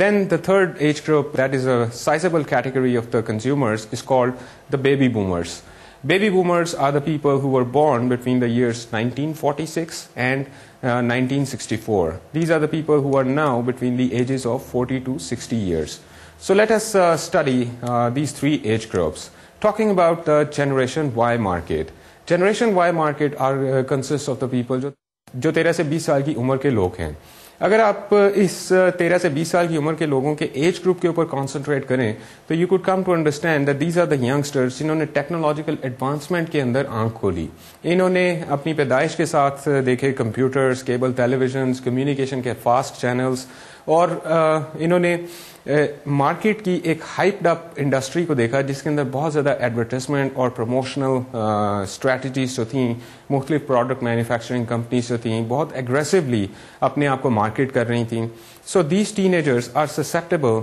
Then the third age group, that is a sizable category of the consumers, is called the baby boomers. Baby boomers are the people who were born between the years 1946 and 1964. These are the people who are now between the ages of 40 to 60 years. So let us study these 3 age groups. Talking about the Generation Y market. Generation Y market consists of the people جو 13 سے 20 سال کی عمر کے لوگ ہیں. اگر آپ اس 13 سے 20 سال کی عمر کے لوگوں کے ایج گروپ کے اوپر کانسنٹریٹ کریں تو you could come to understand that these are the youngsters جنہوں نے ٹیکنالوجیکل ایڈوانسمنٹ کے اندر آنکھ کھولی. انہوں نے اپنی پیدائش کے ساتھ دیکھے کمپیوٹرز, کیبل ٹیلی ویژنز, کمیونیکیشن کے فاسٹ چینلز, اور انہوں نے مارکیٹ کی ایک ہائپڈ اپ انڈسٹری کو دیکھا جس کے اندر بہت زیادہ ایڈورٹائزمنٹ اور پروموشنل اسٹریٹجیز جو تھیں, مختلف پروڈکٹ مینوفیکچرنگ کمپنیز جو تھیں بہت ایگریسولی اپنے آپ کو مارکیٹ کر رہی تھیں. So these teenagers are susceptible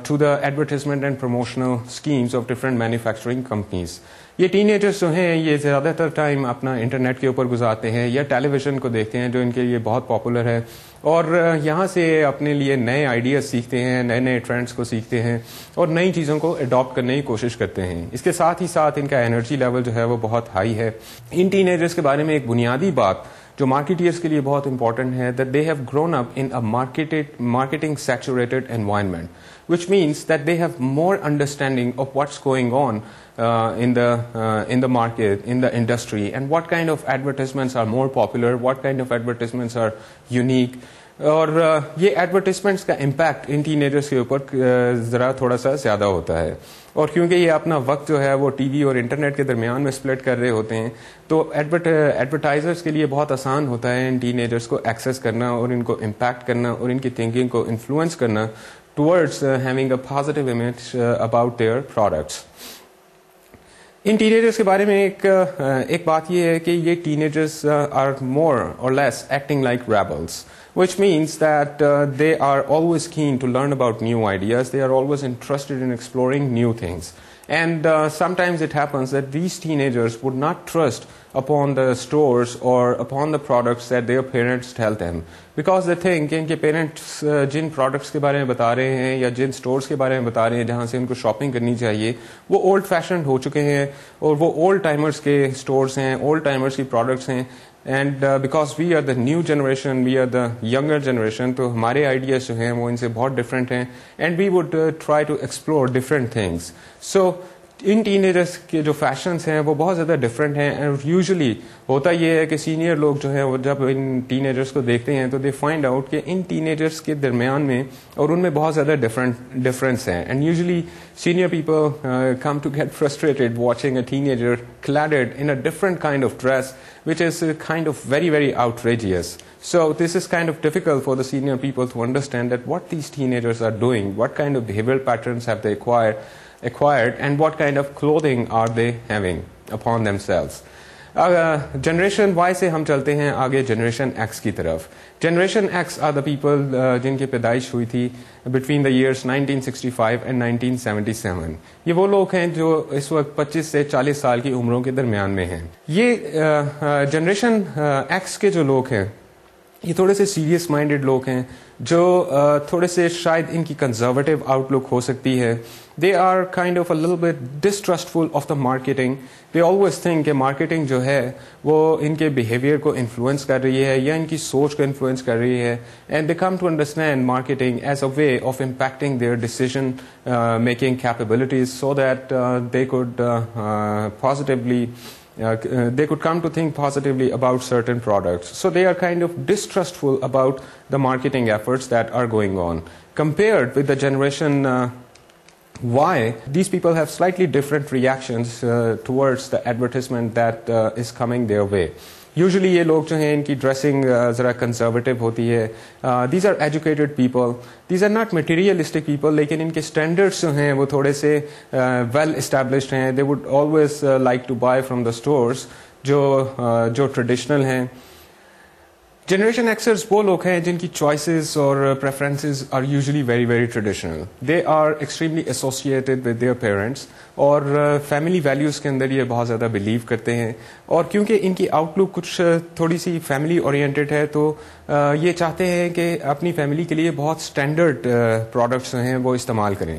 to the advertisement and promotional schemes of different manufacturing companies. یہ ٹین ایجرز جو ہیں یہ زیادہ تر ٹائم اپنا انٹرنیٹ کے اوپر گزارتے ہیں یا ٹیلی ویژن کو دیکھتے ہیں جو ان کے لیے بہت پاپولر ہے, اور یہاں سے اپنے لیے نئے آئیڈیاز سیکھتے ہیں, نئے نئے ٹرینڈس کو سیکھتے ہیں اور نئی چیزوں کو اڈاپٹ کرنے کی کوشش کرتے ہیں. اس کے ساتھ ہی ساتھ ان کا انرجی لیول جو ہے وہ بہت ہائی ہے. ان ٹین ایجرز کے بارے میں ایک بنیادی بات جو مارکیٹرز کے لیے بہت امپورٹنٹ ہے, that they have grown up in marketing saturated environment, which means that they have more understanding of what's going on in the market, in the industry, and what kind of advertisements are more popular, what kind of advertisements are unique. اور یہ advertisements کا impact ان teenagers کے اوپر ذرا تھوڑا سا زیادہ ہوتا ہے, اور کیونکہ یہ اپنا وقت جو ہے وہ ٹی وی اور انٹرنیٹ کے درمیان میں اسپلٹ کر رہے ہوتے ہیں تو ایڈورٹائزرس کے لیے بہت آسان ہوتا ہے ان ٹین ایجرس کو ایکسیس کرنا اور ان کو امپیکٹ کرنا اور ان کی تھنکنگ کو انفلوئنس کرنا towards having a positive image about their products. In teenagers کے بارے میں ایک بات یہ ہے کہ یہ ten agers are more or less acting like rebels, which means that they are always keen to learn about new ideas, they are always interested in exploring new things. And sometimes it happens that these teenagers would not trust upon the stores or upon the products that their parents tell them, because they think کہ ان کے parents جن products کے بارے میں بتا رہے ہیں یا جن سٹورز کے بارے میں بتا رہے ہیں جہاں سے ان کو شاپنگ کرنی چاہیے وہ اولڈ فیشنڈ ہو چکے ہیں اور وہ اولڈ ٹائمرز کے سٹورز ہیں, اولڈ ٹائمرز کی پروڈکٹس ہیں. And because we are the new generation, we are the younger generation, تو ہمارے آئیڈیاز جو ہیں وہ ان سے بہت ڈفرینٹ ہیں, and we would try to explore different things. So ان ٹین ایجرس کے جو فیشنس ہیں وہ بہت زیادہ ڈفرینٹ ہیں, اینڈ یوزلی ہوتا یہ ہے کہ سینئر لوگ جو ہیں وہ جب ان ٹین ایجرس کو دیکھتے ہیں تو دے فائنڈ آؤٹ کہ ان ٹین ایجرس کے درمیان میں اور ان میں بہت زیادہ ڈفرینس ہیں. And usually senior people come to get frustrated watching a teenager cladded in a different kind of dress, which is kind of very, very outrageous. So this is kind of difficult for the senior people to understand that what these teenagers are doing, what kind of behavioral patterns have they acquired, and what kind of clothing are they having upon themselves. Generation Y سے ہم چلتے ہیں آگے generation X کی طرف. Generation X are the people جن کی پیدائش ہوئی تھی بٹوین دا ایئرس 1965 اینڈ 1977. یہ وہ لوگ ہیں جو اس وقت 25 سے 40 سال کی عمروں کے درمیان میں ہیں. یہ جنریشن ایکس کے جو لوگ ہیں یہ تھوڑے سے سیریس مائنڈیڈ لوگ ہیں جو تھوڑے سے شاید ان کی کنزرویٹو آؤٹ لک ہو سکتی ہے. They are kind of a little bit distrustful of the marketing. They always think کہ مارکیٹنگ جو ہے وہ ان کے بیہیویئر کو انفلوئنس کر رہی ہے یا ان کی سوچ کو انفلوئنس کر رہی ہے, and they come to understand marketing as a way of impacting their decision making capabilities so that they could positively they could come to think positively about certain products. So they are kind of distrustful about the marketing efforts that are going on. Compared with the generation Y, these people have slightly different reactions towards the advertisement that is coming their way. Usually یہ لوگ جو ہیں ان کی dressing ذرا conservative ہوتی ہے. These are educated people, these are not materialistic people, لیکن ان کے اسٹینڈرڈس جو ہیں وہ تھوڑے سے ویل اسٹیبلشڈ ہیں. They would always like to buy from the stores جو ٹریڈیشنل ہیں. جنریشن ایکسرز وہ لوگ ہیں جن کی چوائسیز اور preferences are usually very very traditional. They are extremely associated with their parents, اور فیملی ویلیوز کے اندر یہ بہت زیادہ بلیو کرتے ہیں. اور کیونکہ ان کی آؤٹ لک کچھ تھوڑی سی فیملی اورینٹیڈ ہے تو یہ چاہتے ہیں کہ اپنی فیملی کے لیے بہت اسٹینڈرڈ پروڈکٹس ہیں وہ استعمال کریں.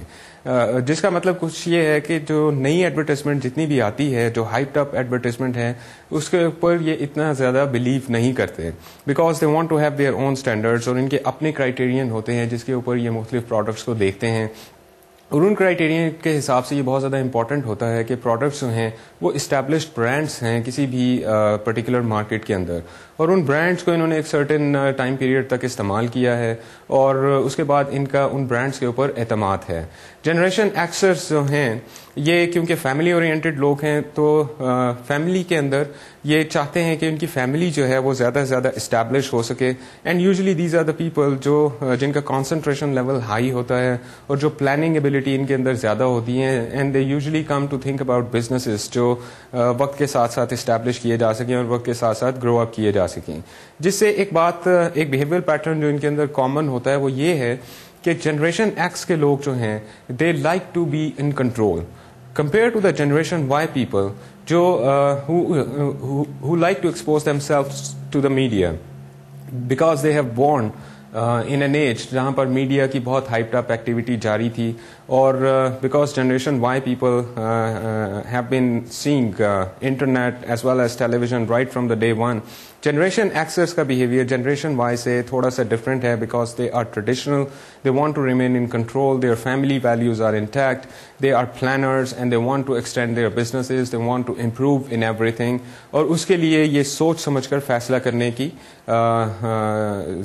جس کا مطلب کچھ یہ ہے کہ جو نئی ایڈورٹائزمنٹ جتنی بھی آتی ہے, جو ہائپڈ اپ ایڈورٹائزمنٹ ہے, اس کے اوپر یہ اتنا زیادہ بلیو نہیں کرتے, because they want to have their own standards, اور ان کے اپنے کرائٹیرین ہوتے ہیں جس کے اوپر یہ مختلف پروڈکٹس کو دیکھتے ہیں. اور ان کرائٹیریا کے حساب سے یہ بہت زیادہ امپورٹنٹ ہوتا ہے کہ پروڈکٹس جو ہیں وہ اسٹیبلشڈ برانڈس ہیں کسی بھی پرٹیکولر مارکیٹ کے اندر, اور ان برانڈس کو انہوں نے ایک سرٹن ٹائم پیریڈ تک استعمال کیا ہے اور اس کے بعد ان کا ان برانڈس کے اوپر اعتماد ہے. جنریشن ایکسرز جو ہیں یہ کیونکہ فیملی اورینٹڈ لوگ ہیں تو فیملی کے اندر یہ چاہتے ہیں کہ ان کی فیملی جو ہے وہ زیادہ سے زیادہ اسٹیبلش ہو سکے, and usually these are the people جو جن کا کانسنٹریشن لیول ہائی ہوتا ہے اور جو پلاننگ ایبلٹی ان کے اندر زیادہ ہوتی ہیں, and they usually come to think about businesses جو وقت کے ساتھ ساتھ اسٹیبلش کیے جا سکیں اور وقت کے ساتھ ساتھ گرو اپ کیے جا سکیں. جس سے ایک بیہیویئر پیٹرن جو ان کے اندر کامن ہوتا ہے وہ یہ ہے کہ جنریشن ایکس کے لوگ جو ہیں they like to be in control compared to the generation Y people جو who like to expose themselves to the media because they have born in an age جہاں پر میڈیا کی بہت ہائپڈ اپ ایکٹیویٹی جاری تھی, اور because generation Y people have been seeing internet as well as television right from the day one. Generation Xers کا behaviour generation Y سے تھوڑا سا ڈفرینٹ ہے because they are traditional, they want to remain in control, their family values are intact, they are planners and they want to extend their businesses, they want to improve in everything, اور اس کے لیے یہ سوچ سمجھ کر فیصلہ کرنے کی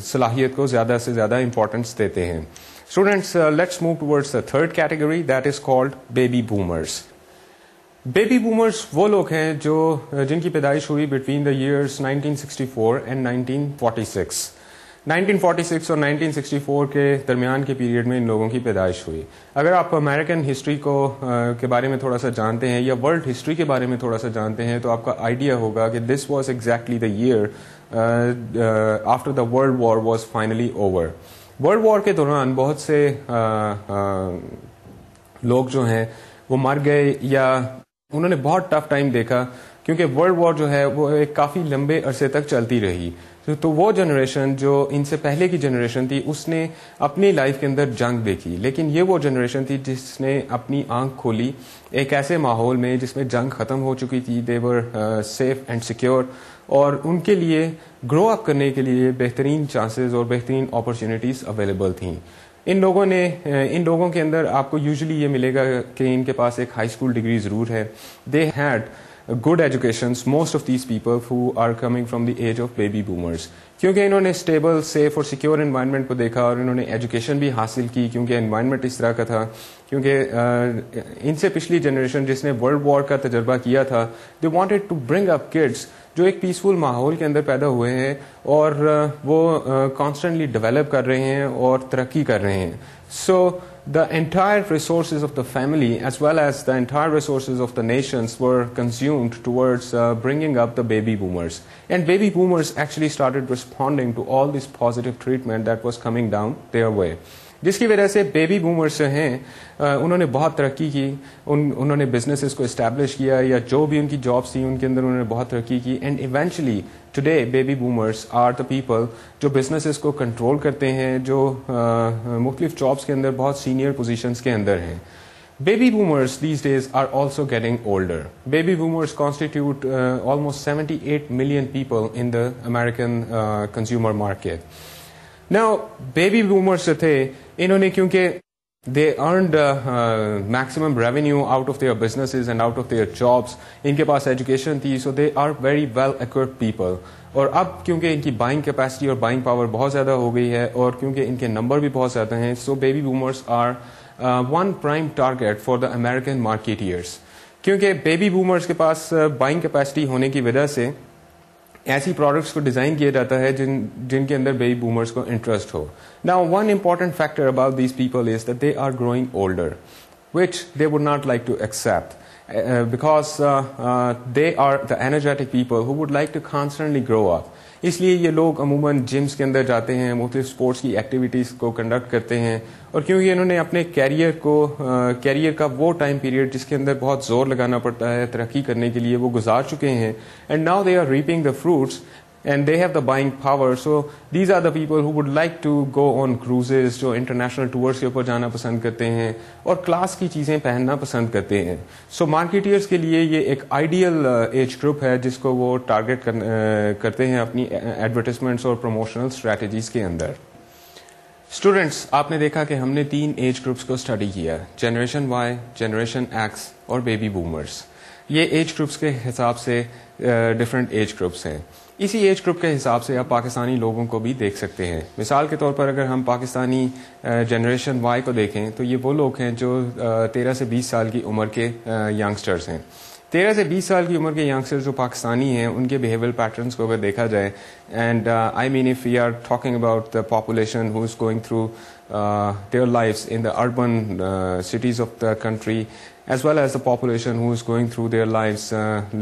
صلاحیت کو زیادہ سے زیادہ امپورٹنس دیتے ہیں. Students, let's move towards the third category that is called baby boomers. Baby boomers وہ لوگ ہیں جو جن کی پیدائش ہوئی بٹوین دا ایئرس 1964 اینڈ 1946. 1946 اور 1964 کے درمیان کے پیریڈ میں ان لوگوں کی پیدائش ہوئی. اگر آپ امریکن ہسٹری کے بارے میں تھوڑا سا جانتے ہیں یا ورلڈ ہسٹری کے بارے میں تھوڑا سا جانتے ہیں تو آپ کا آئیڈیا ہوگا کہ this was exactly the year after the world war was finally over. World war کے دوران بہت سے لوگ جو ہیں وہ مر گئے یا انہوں نے بہت ٹف ٹائم دیکھا کیونکہ ورلڈ وار جو ہے وہ ایک کافی لمبے عرصے تک چلتی رہی. تو وہ جنریشن جو ان سے پہلے کی جنریشن تھی اس نے اپنی لائف کے اندر جنگ دیکھی, لیکن یہ وہ جنریشن تھی جس نے اپنی آنکھ کھولی ایک ایسے ماحول میں جس میں جنگ ختم ہو چکی تھی. دے ور سیف اینڈ سیکیور, اور ان کے لیے گرو اپ کرنے کے لیے بہترین چانسز اور بہترین اپرچونیٹیز اویلیبل تھیں. ان لوگوں کے اندر آپ کو یوزلی یہ ملے گا کہ ان کے پاس ایک ہائی اسکول ڈگری ضرور ہے. They had good educations, most of these people who are coming from the age of baby boomers, کیونکہ انہوں نے اسٹیبل سیف اور سیکیور انوائرمنٹ کو دیکھا اور انہوں نے ایجوکیشن بھی حاصل کی کیونکہ انوائرمنٹ اس طرح کا تھا. کیونکہ ان سے پچھلی جنریشن جس نے ورلڈ وار کا تجربہ کیا تھا they wanted to bring up kids جو ایک پیسفل ماحول کے اندر پیدا ہوئے ہیں اور وہ کانسٹنٹلی ڈیولپ کر رہے ہیں اور ترقی کر رہے ہیں. سو the entire resources of the family as well as the entire resources of the nations were consumed towards bringing up the baby boomers, and baby boomers actually started responding to all this positive treatment that was coming down their way, جس کی وجہ سے baby boomers ہیں انہوں نے بہت ترقی کی, انہوں نے بزنسز کو اسٹیبلش کیا یا جو بھی ان کی جابس تھیں ان کے اندر انہوں نے بہت ترقی کی. And eventually today baby boomers are the people جو بزنسز کو کنٹرول کرتے ہیں, جو مختلف جابس کے اندر بہت سینئر پوزیشنز کے اندر ہیں. Baby boomers these days are also getting older. Baby boomers constitute almost 78 million people in the American consumer market. Now, baby boomers جو تھے انہوں نے کیونکہ they earned maximum revenue out of their businesses and out of their jobs, ان کے پاس education تھی, so they are very well equipped people. اور اب کیونکہ ان کی بائنگ کیپیسٹی اور بائنگ پاور بہت زیادہ ہو گئی ہے اور کیونکہ ان کے نمبر بھی بہت زیادہ ہیں, so baby boomers are one prime target for the American marketeers. کیونکہ بیبی بومرز کے پاس بائنگ کیپیسٹی ہونے کی وجہ سے ایسی پروڈکٹس کو ڈیزائن کیا جاتا ہے جن کے اندر بیبی بومرز کو interest who. Now one important factor about these people is that they are growing older, which they would not like to accept because they are the energetic people who would like to constantly grow up. اس لیے یہ لوگ عموماً gyms کے اندر جاتے ہیں, مختلف sports کی activities کو کنڈکٹ کرتے ہیں, اور کیونکہ انہوں نے اپنے کیریئر کا وہ ٹائم پیریڈ جس کے اندر بہت زور لگانا پڑتا ہے ترقی کرنے کے لیے وہ گزار چکے ہیں, and now they are reaping the fruits and they have the buying power. So these are the people who would like to go on cruises, جو انٹرنیشنل ٹورس کے اوپر جانا پسند کرتے ہیں اور کلاس کی چیزیں پہننا پسند کرتے ہیں. سو مارکیٹرز کے لیے یہ ایک آئیڈیل ایج گروپ ہے جس کو وہ ٹارگیٹ کرتے ہیں اپنی ایڈورٹیزمنٹس اور پروموشنل اسٹریٹجیز کے اندر. اسٹوڈینٹس، آپ نے دیکھا کہ ہم نے 3 ایج گروپس کو اسٹڈی کیا، جنریشن وائی، جنریشن ایکس اور بیبی بومرس. یہ ایج گروپس کے حساب سے ڈفرینٹ ایج گروپس ہیں. اسی ایج گروپ کے حساب سے آپ پاکستانی لوگوں کو بھی دیکھ سکتے ہیں. مثال کے طور پر اگر ہم پاکستانی جنریشن وائی کو دیکھیں تو یہ وہ لوگ ہیں جو 13 سے 20 سال کی عمر کے ینگسٹرز ہیں. 13 سے 20 سال کی عمر کے ینگسٹر جو پاکستانی ہیں ان کے بیہیویئر پیٹرنس کو اگر دیکھا جائے، and I mean if we are talking about the population who is going through their lives in the urban cities of the country, as well as the population who is going through their lives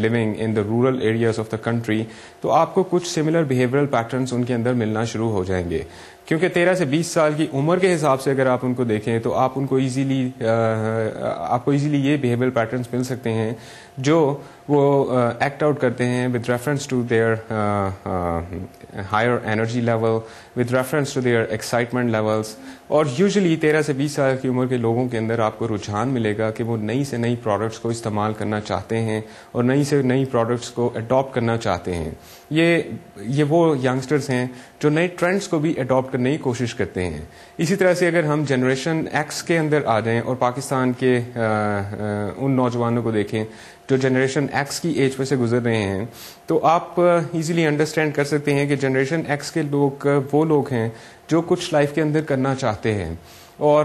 living in the rural areas of the country, تو آپ کو کچھ similar behavioral patterns ان کے اندر ملنا شروع ہو جائیں گے. کیونکہ 13 سے 20 سال کی عمر کے حساب سے اگر آپ ان کو دیکھیں تو آپ کو ایزیلی یہ behavioral patterns مل سکتے ہیں جو وہ ایکٹ آؤٹ کرتے ہیں with reference to their higher energy level, with reference to their excitement levels. اور یوزلی 13 سے 20 سال کی عمر کے لوگوں کے اندر آپ کو رجحان ملے گا کہ وہ نئی سے نئی پروڈکٹس کو استعمال کرنا چاہتے ہیں اور نئی سے نئی پروڈکٹس کو اڈاپٹ کرنا چاہتے ہیں. یہ وہ ینگسٹرز ہیں جو نئے ٹرینڈس کو بھی اڈاپٹ کرنے کی کوشش کرتے ہیں. اسی طرح سے اگر ہم جنریشن ایکس کے اندر آ جائیں اور پاکستان کے ان نوجوانوں کو دیکھیں جو جنریشن ایکس کی ایج پہ سے گزر رہے ہیں، تو آپ ایزیلی انڈرسٹینڈ کر سکتے ہیں کہ جنریشن ایکس کے لوگ وہ لوگ ہیں جو کچھ لائف کے اندر کرنا چاہتے ہیں اور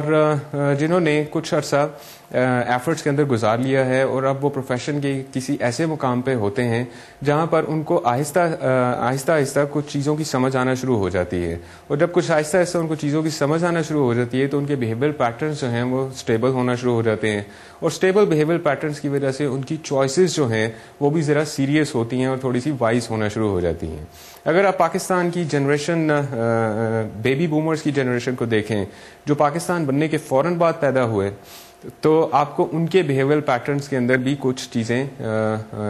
جنہوں نے کچھ عرصہ ایفرٹس کے اندر گزار لیا ہے اور اب وہ پروفیشن کے کسی ایسے مقام پہ ہوتے ہیں جہاں پر ان کو آہستہ آہستہ کچھ چیزوں کی سمجھ آنا شروع ہو جاتی ہے. اور جب کچھ آہستہ آہستہ ان کو چیزوں کی سمجھ آنا شروع ہو جاتی ہے تو ان کے بیہیویئر پیٹرنس جو ہیں وہ اسٹیبل ہونا شروع ہو جاتے ہیں. اور اسٹیبل بیہیویئر پیٹرنس کی وجہ سے ان کی چوائسیز جو ہیں وہ بھی ذرا سیریس ہوتی ہیں اور تھوڑی سی وائز ہونا شروع ہو جاتی ہیں. اگر آپ پاکستان کی جنریشن بیبی بومرز کی جنریشن کو دیکھیں جو پاکستان بننے کے فوراً بعد پیدا ہوئے، تو آپ کو ان کے بیہیویئر پیٹرنس کے اندر بھی کچھ چیزیں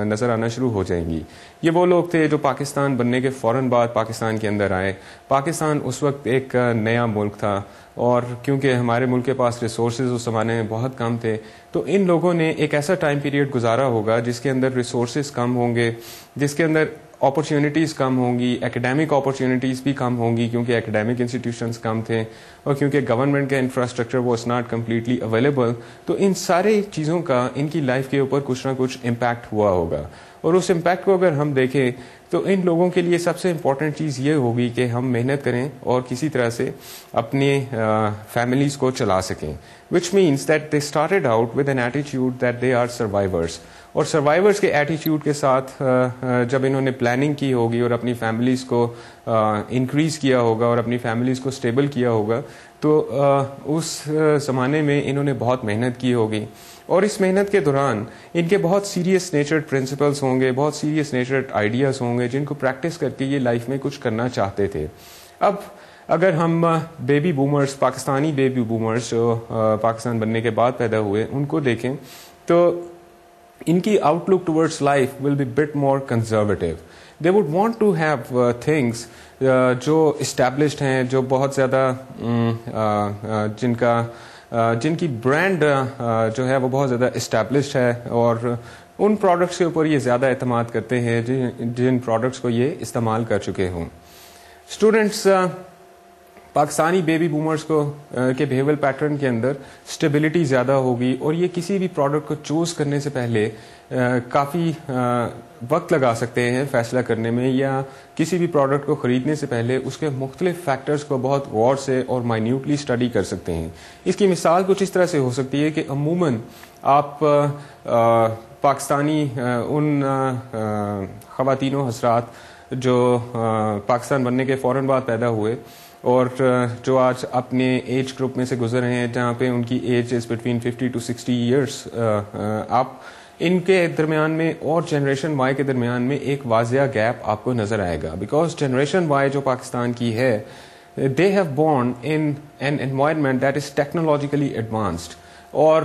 نظر آنا شروع ہو جائیں گی. یہ وہ لوگ تھے جو پاکستان بننے کے فوراً بعد پاکستان کے اندر آئے. پاکستان اس وقت ایک نیا ملک تھا اور کیونکہ ہمارے ملک کے پاس ریسورسز اس زمانے میں بہت کم تھے، تو ان لوگوں نے ایک ایسا ٹائم پیریڈ گزارا ہوگا جس کے اندر ریسورسز کم ہوں گے، جس کے اندر اپرچونیٹیز کم ہوں گی، ایکڈیمک اپرچونیٹیز بھی کم ہوں گی کیونکہ ایکڈیمک انسٹیٹیوشنز کم تھے اور کیونکہ گورنمنٹ کا infrastructure was not completely available. تو ان سارے چیزوں کا ان کی لائف کے اوپر کچھ نہ کچھ امپیکٹ ہوا ہوگا. اور اس امپیکٹ کو اگر ہم دیکھیں تو ان لوگوں کے لیے سب سے امپورٹنٹ چیز یہ ہوگی کہ ہم محنت کریں اور کسی طرح سے اپنے فیملیز کو چلا سکیں، which means that they started out with an attitude that they are survivors. اور سروائیورس کے ایٹیٹیوڈ کے ساتھ جب انہوں نے پلاننگ کی ہوگی اور اپنی فیملیز کو انکریز کیا ہوگا اور اپنی فیملیز کو اسٹیبل کیا ہوگا، تو اس زمانے میں انہوں نے بہت محنت کی ہوگی. اور اس محنت کے دوران ان کے بہت سیریس نیچرڈ پرنسپلس ہوں گے، بہت سیریس نیچرڈ آئیڈیاز ہوں گے جن کو پریکٹس کر کے یہ لائف میں کچھ کرنا چاہتے تھے. اب اگر ہم baby boomers, Pakistani baby boomers جو پاکستان بننے کے بعد پیدا ہوئے، ان کو دیکھیں تو ان کی outlook towards life will be but more conservative. They would want to have things جو اسٹیبلشڈ ہیں، جو بہت زیادہ جن کی برانڈ جو ہے وہ بہت زیادہ اسٹیبلشڈ ہے اور ان پروڈکٹس کے اوپر یہ زیادہ اعتماد کرتے ہیں جن پروڈکٹس کو یہ استعمال کر چکے ہوں. اسٹوڈینٹس، پاکستانی بیبی بومرز کے بیہیویئر پیٹرن کے اندر اسٹیبلٹی زیادہ ہوگی اور یہ کسی بھی پروڈکٹ کو چوز کرنے سے پہلے کافی وقت لگا سکتے ہیں فیصلہ کرنے میں، یا کسی بھی پروڈکٹ کو خریدنے سے پہلے اس کے مختلف فیکٹرز کو بہت غور سے اور مائنیوٹلی اسٹڈی کر سکتے ہیں. اس کی مثال کچھ اس طرح سے ہو سکتی ہے کہ عموماً آپ پاکستانی ان خواتین و حضرات جو پاکستان بننے کے فوراً بعد پیدا ہوئے اور جو آج اپنے ایج گروپ میں سے گزر رہے ہیں جہاں پہ ان کی age is between 50 to 60 years, آپ ان کے درمیان میں اور جنریشن وائی کے درمیان میں ایک واضح گیپ آپ کو نظر آئے گا. بیکاز جنریشن وائی جو پاکستان کی ہے، they have born in an environment that is technologically advanced. اور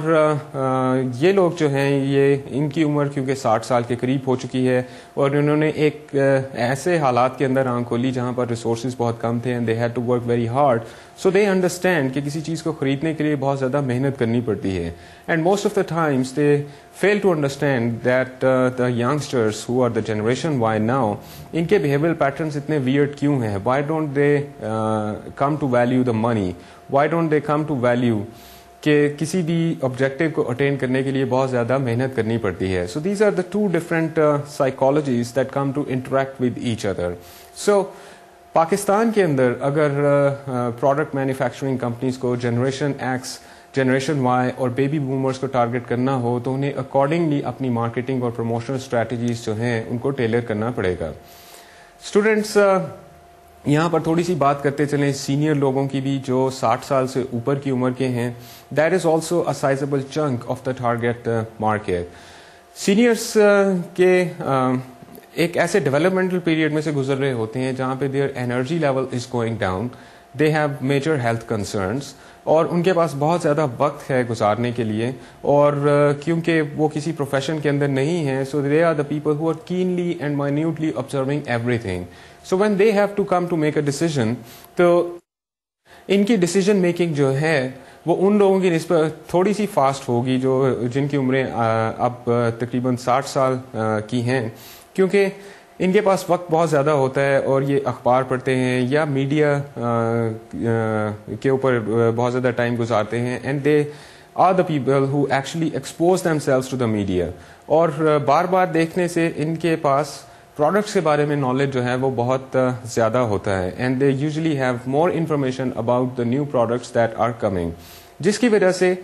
یہ لوگ جو ہیں یہ ان کی عمر کیونکہ 60 سال کے قریب ہو چکی ہے اور انہوں نے ایک ایسے حالات کے اندر آنکھ کھولی جہاں پر ریسورسز بہت کم تھے, and they had to work very hard, so they understand کہ کسی چیز کو خریدنے کے لیے بہت زیادہ محنت کرنی پڑتی ہے. And most of the times they fail to understand that the youngsters who are the generation Y now, ان کے behavioral patterns اتنے weird کیوں ہیں, why don't they come to value the money, why don't they come to value کہ کسی بھی objective کو eighteen کرنے کے لیے بہت زیادہ محنت کرنی پڑتی ہے. So these are the two different psychologies that come to interact with each other. So Pakistan کے اندر اگر پروڈکٹ مینوفیکچرنگ کمپنیز کو جنریشن ایکس, جنریشن وائی اور بیبی بومرز کو ٹارگٹ کرنا ہو تو انہیں اکارڈنگلی اپنی مارکیٹنگ اور پروموشنل اسٹریٹجیز جو ہیں ان کو ٹیلر کرنا پڑے گا. اسٹوڈینٹس یہاں پر تھوڑی سی بات کرتے چلیں سینئر لوگوں کی بھی جو 60 سال سے اوپر کی عمر کے ہیں. That is also a sizeable chunk of the target market. Seniors کے ایک ایسے ڈیولپمنٹل پیریڈ میں سے گزر رہے ہوتے ہیں جہاں پہ their energy level is going down, they have major health concerns, اور ان کے پاس بہت زیادہ وقت ہے گزارنے کے لیے, اور کیونکہ وہ کسی پروفیشن کے اندر نہیں ہیں, so they are the people who are keenly and minutely observing everything. So when they have to come to make a decision, تو ان کی ڈیسیژن میکنگ جو ہے وہ ان لوگوں کی نسبت تھوڑی سی فاسٹ ہوگی جو جن کی عمریں اب تقریباً 60 سال کی ہیں, کیونکہ ان کے پاس وقت بہت زیادہ ہوتا ہے اور یہ اخبار پڑھتے ہیں یا میڈیا کے اوپر بہت زیادہ ٹائم گزارتے ہیں, and they are the people who actually expose themselves to the media. اور بار بار دیکھنے سے ان کے پاس پروڈکٹس کے بارے میں نالج جو ہے وہ بہت زیادہ ہوتا ہے, and they usually have more information about the new products that are coming, جس کی وجہ سے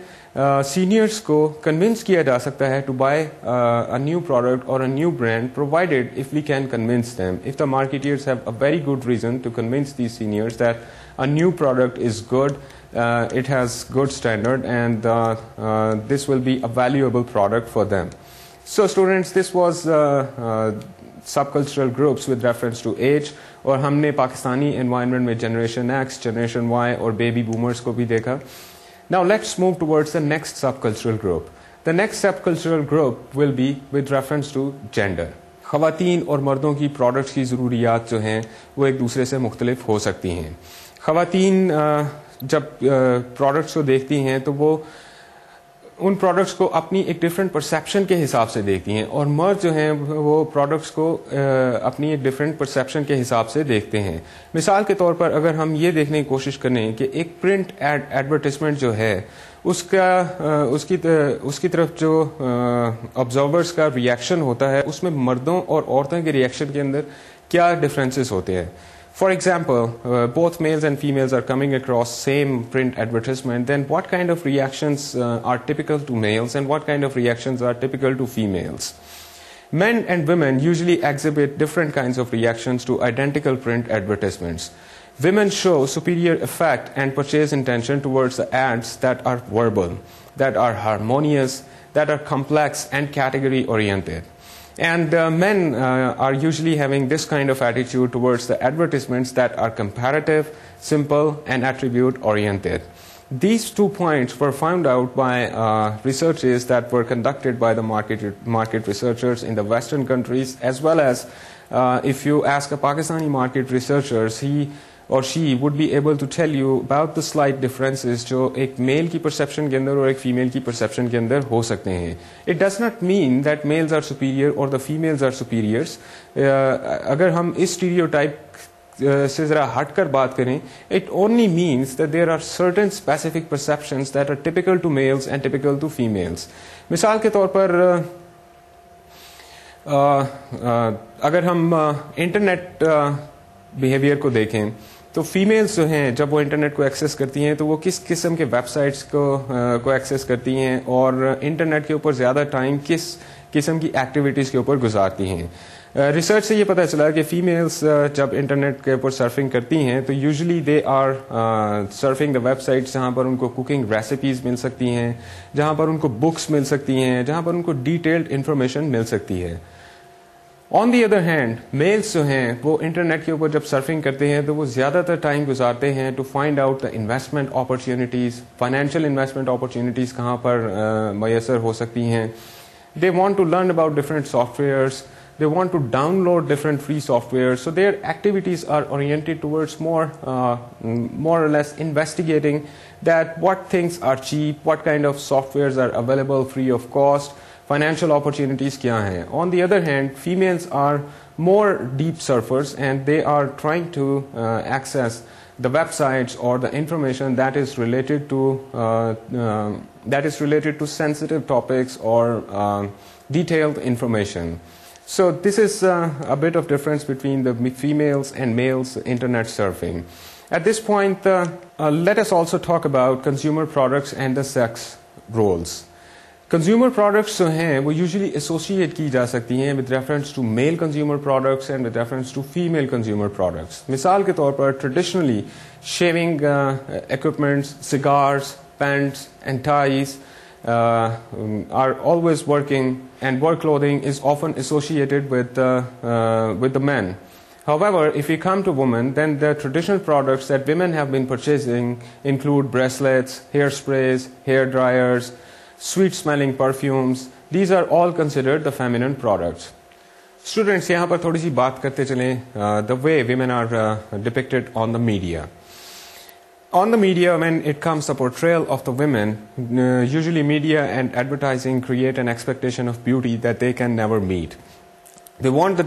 سینئرس کو کنونس کیا جا سکتا ہے to buy a new product or a new brand, provided if we can convince them, if the marketeers have a very good reason to convince these seniors that a new product is good, it has good standard, and this will be a valuable product for them. So students, this was subcultural groups with reference to age, اور ہم نے Pakistani environment میں generation X, generation Y اور baby boomers کو بھی دیکھا. Now let's move towards the next subcultural group. The next subcultural group will be with reference to gender. خواتین اور مردوں کی پروڈکٹس کی ضروریات جو ہیں وہ ایک دوسرے سے مختلف ہو سکتی ہیں. خواتین جب پروڈکٹس کو دیکھتی ہیں تو وہ ان پروڈکٹس کو اپنی ایک ڈفرینٹ پرسیپشن کے حساب سے دیکھتی ہیں, اور مرد جو ہیں وہ پروڈکٹس کو اپنی ایک ڈفرینٹ پرسیپشن کے حساب سے دیکھتے ہیں. مثال کے طور پر اگر ہم یہ دیکھنے کی کوشش کریں کہ ایک پرنٹ ایڈورٹیزمنٹ جو ہے اس کی طرف جو آبزرورز کا ریئیکشن ہوتا ہے اس میں مردوں اور عورتوں کے ریئیکشن کے اندر کیا ڈفرینسز ہوتے ہیں. For example, both males and females are coming across same print advertisement, then what kind of reactions are typical to males and what kind of reactions are typical to females? Men and women usually exhibit different kinds of reactions to identical print advertisements. Women show superior effect and purchase intention towards the ads that are verbal, that are harmonious, that are complex and category oriented. And men are usually having this kind of attitude towards the advertisements that are comparative, simple, and attribute-oriented. These 2 points were found out by researches that were conducted by the market researchers in the Western countries, as well as if you ask a Pakistani market researchers, he or she would be able to tell you about the slight differences جو ایک میل کی perception کے اندر اور ایک female کی perception کے اندر ہو سکتے ہیں. It does not mean that males are superior or the females are superiors. اگر ہم اس اسٹیریوٹائپ سے ذرا ہٹ کر بات کریں, it only means that there are certain specific perceptions that are typical to males and typical to females. مثال کے طور پر اگر ہم انٹرنیٹ بیہیویئر کو دیکھیں تو فیمیلز جو ہیں جب وہ انٹرنیٹ کو ایکسیس کرتی ہیں تو وہ کس قسم کے ویب سائٹس کو ایکسیس کرتی ہیں اور انٹرنیٹ کے اوپر زیادہ ٹائم کس قسم کی ایکٹیویٹیز کے اوپر گزارتی ہیں. ریسرچ سے یہ پتہ چلا کہ فیمیلز جب انٹرنیٹ کے اوپر سرفنگ کرتی ہیں تو usually they are surfing the websites جہاں پر ان کو کوکنگ ریسیپیز مل سکتی ہیں, جہاں پر ان کو بکس مل سکتی ہیں, جہاں پر ان کو ڈیٹیلڈ انفارمیشن مل سکتی ہے. آن دی ادر ہینڈ میلس جو ہیں وہ انٹرنیٹ کے اوپر جب سرفنگ کرتے ہیں تو وہ زیادہ تر ٹائم گزارتے ہیں to find out the investment opportunities, financial investment opportunities کہاں پر میسر ہو سکتی ہیں. They want to learn about different softwares. They want to download different free softwares. So their activities are oriented towards more or less investigating that what things are cheap, what kind of softwares are available free of cost, financial opportunities kya hain. On the other hand, females are more deep surfers and they are trying to access the websites or the information that is related to sensitive topics or detailed information. So this is a bit of difference between the females and males internet surfing. At this point, let us also talk about consumer products and the sex roles. Consumer products جو ہیں وہ usually associate کی جا سکتی ہیں with reference to male consumer products and with reference to female consumer products. مثال کے طور پر traditionally shaving equipments, cigars, pants and ties are always working and work clothing is often associated with the men. However, if we come to women, then the traditional products that women have been purchasing include bracelets, hairsprays, hair dryers, sweet smelling perfumes. These are all considered the feminine products. Students, یہاں پر تھوڑی سی بات کرتے چلیں the way women are depicted on the media. On the media, when it comes to portrayal of the women, usually media and advertising create an expectation of beauty that they can never meet. They want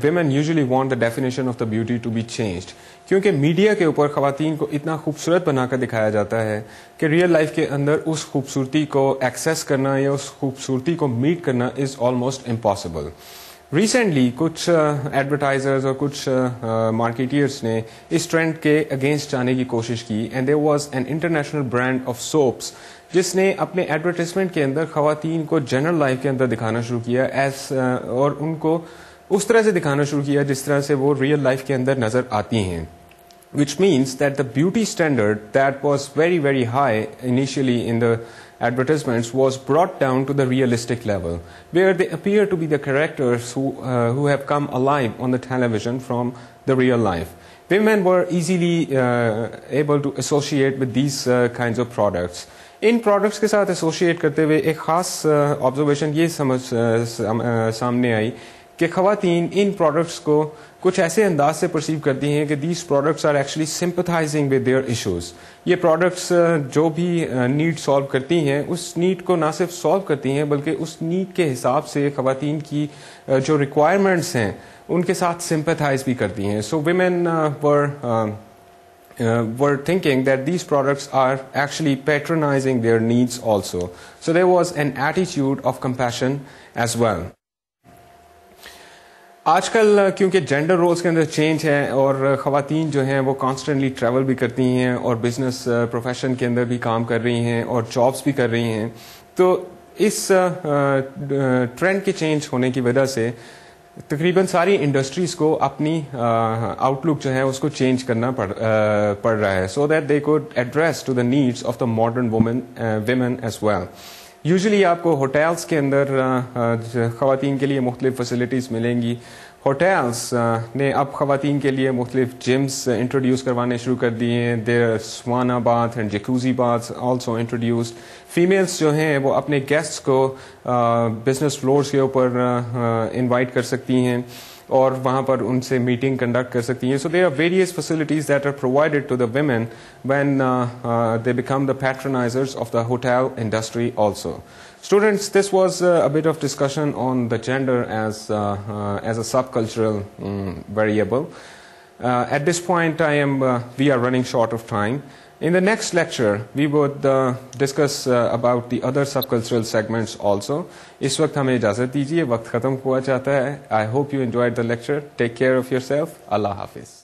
women usually want the definition of the beauty to be changed. کیونکہ media کے اوپر خواتین کو اتنا خوبصورت بنا کر دکھایا جاتا ہے کہ ریئل لائف کے اندر اس خوبصورتی کو ایکسیس کرنا یا اس خوبصورتی کو میٹ کرنا از آلموسٹ امپاسبل. ریسنٹلی کچھ ایڈورٹائزرز اور کچھ مارکیٹرس نے اس ٹرینڈ کے اگینسٹ جانے کی کوشش کی and there was an international brand of soaps جس نے اپنے ایڈورٹائزمنٹ کے اندر خواتین کو جنرل لائف کے اندر دکھانا شروع کیا اور ان کو اس طرح سے دکھانا شروع کیا جس طرح سے وہ ریئل لائف کے اندر نظر آتی ہیں, which means that the beauty standard that was very, very high initially in the advertisements was brought down to the realistic level, where they appear to be the characters who have come alive on the television from the real life. Women were easily able to associate with these kinds of products. In products کے ساتھ associate کرتے ہوئے ایک خاص observation یہ سامنے آئی کہ خواتین ان پروڈکٹس کو کچھ ایسے انداز سے پرسیو کرتی ہیں کہ these products are actually sympathizing with their issues. یہ پروڈکٹس جو بھی نیڈ سالو کرتی ہیں اس نیڈ کو نہ صرف سالو کرتی ہیں بلکہ اس نیڈ کے حساب سے خواتین کی جو ریکوائرمنٹس ہیں ان کے ساتھ سمپتھائز بھی کرتی ہیں. سو women were thinking that these products are actually patronizing their needs also. So there was an attitude of compassion as well. آج کل کیونکہ جینڈر رولز کے اندر چینج ہے اور خواتین جو ہیں وہ کانسٹنٹلی ٹریول بھی کرتی ہیں اور بزنس پروفیشن کے اندر بھی کام کر رہی ہیں اور جابس بھی کر رہی ہیں, تو اس ٹرینڈ کے چینج ہونے کی وجہ سے تقریباً ساری انڈسٹریز کو اپنی آؤٹ لک جو ہے اس کو چینج کرنا پڑ رہا ہے so that they could address to the needs of the modern women as well. Usually آپ کو ہوٹلس کے اندر خواتین کے لیے مختلف فیسلٹیز ملیں گی. ہوٹلس نے اب خواتین کے لیے مختلف جمس انٹروڈیوس کروانے شروع کر دیے ہیں. There sauna bath and jacuzzi bath also introduced. Females جو ہیں وہ اپنے گیسٹس کو بزنس فلورس کے اوپر انوائٹ کر سکتی ہیں اور وہاں پر ان سے میٹنگ کنڈکٹ کر سکتی ہیں. So there are various facilities that are provided to the women when they become the patronizers of the hotel industry also. Students, this was a bit of discussion on the gender as a subcultural variable. At this point, we are running short of time. In the next lecture, we would discuss about the other subcultural segments also. اس وقت ہمیں اجازت دیجیے, وقت ختم ہوا چاہتا ہے. I hope you enjoyed the lecture. Take care of yourself. اللہ حافظ.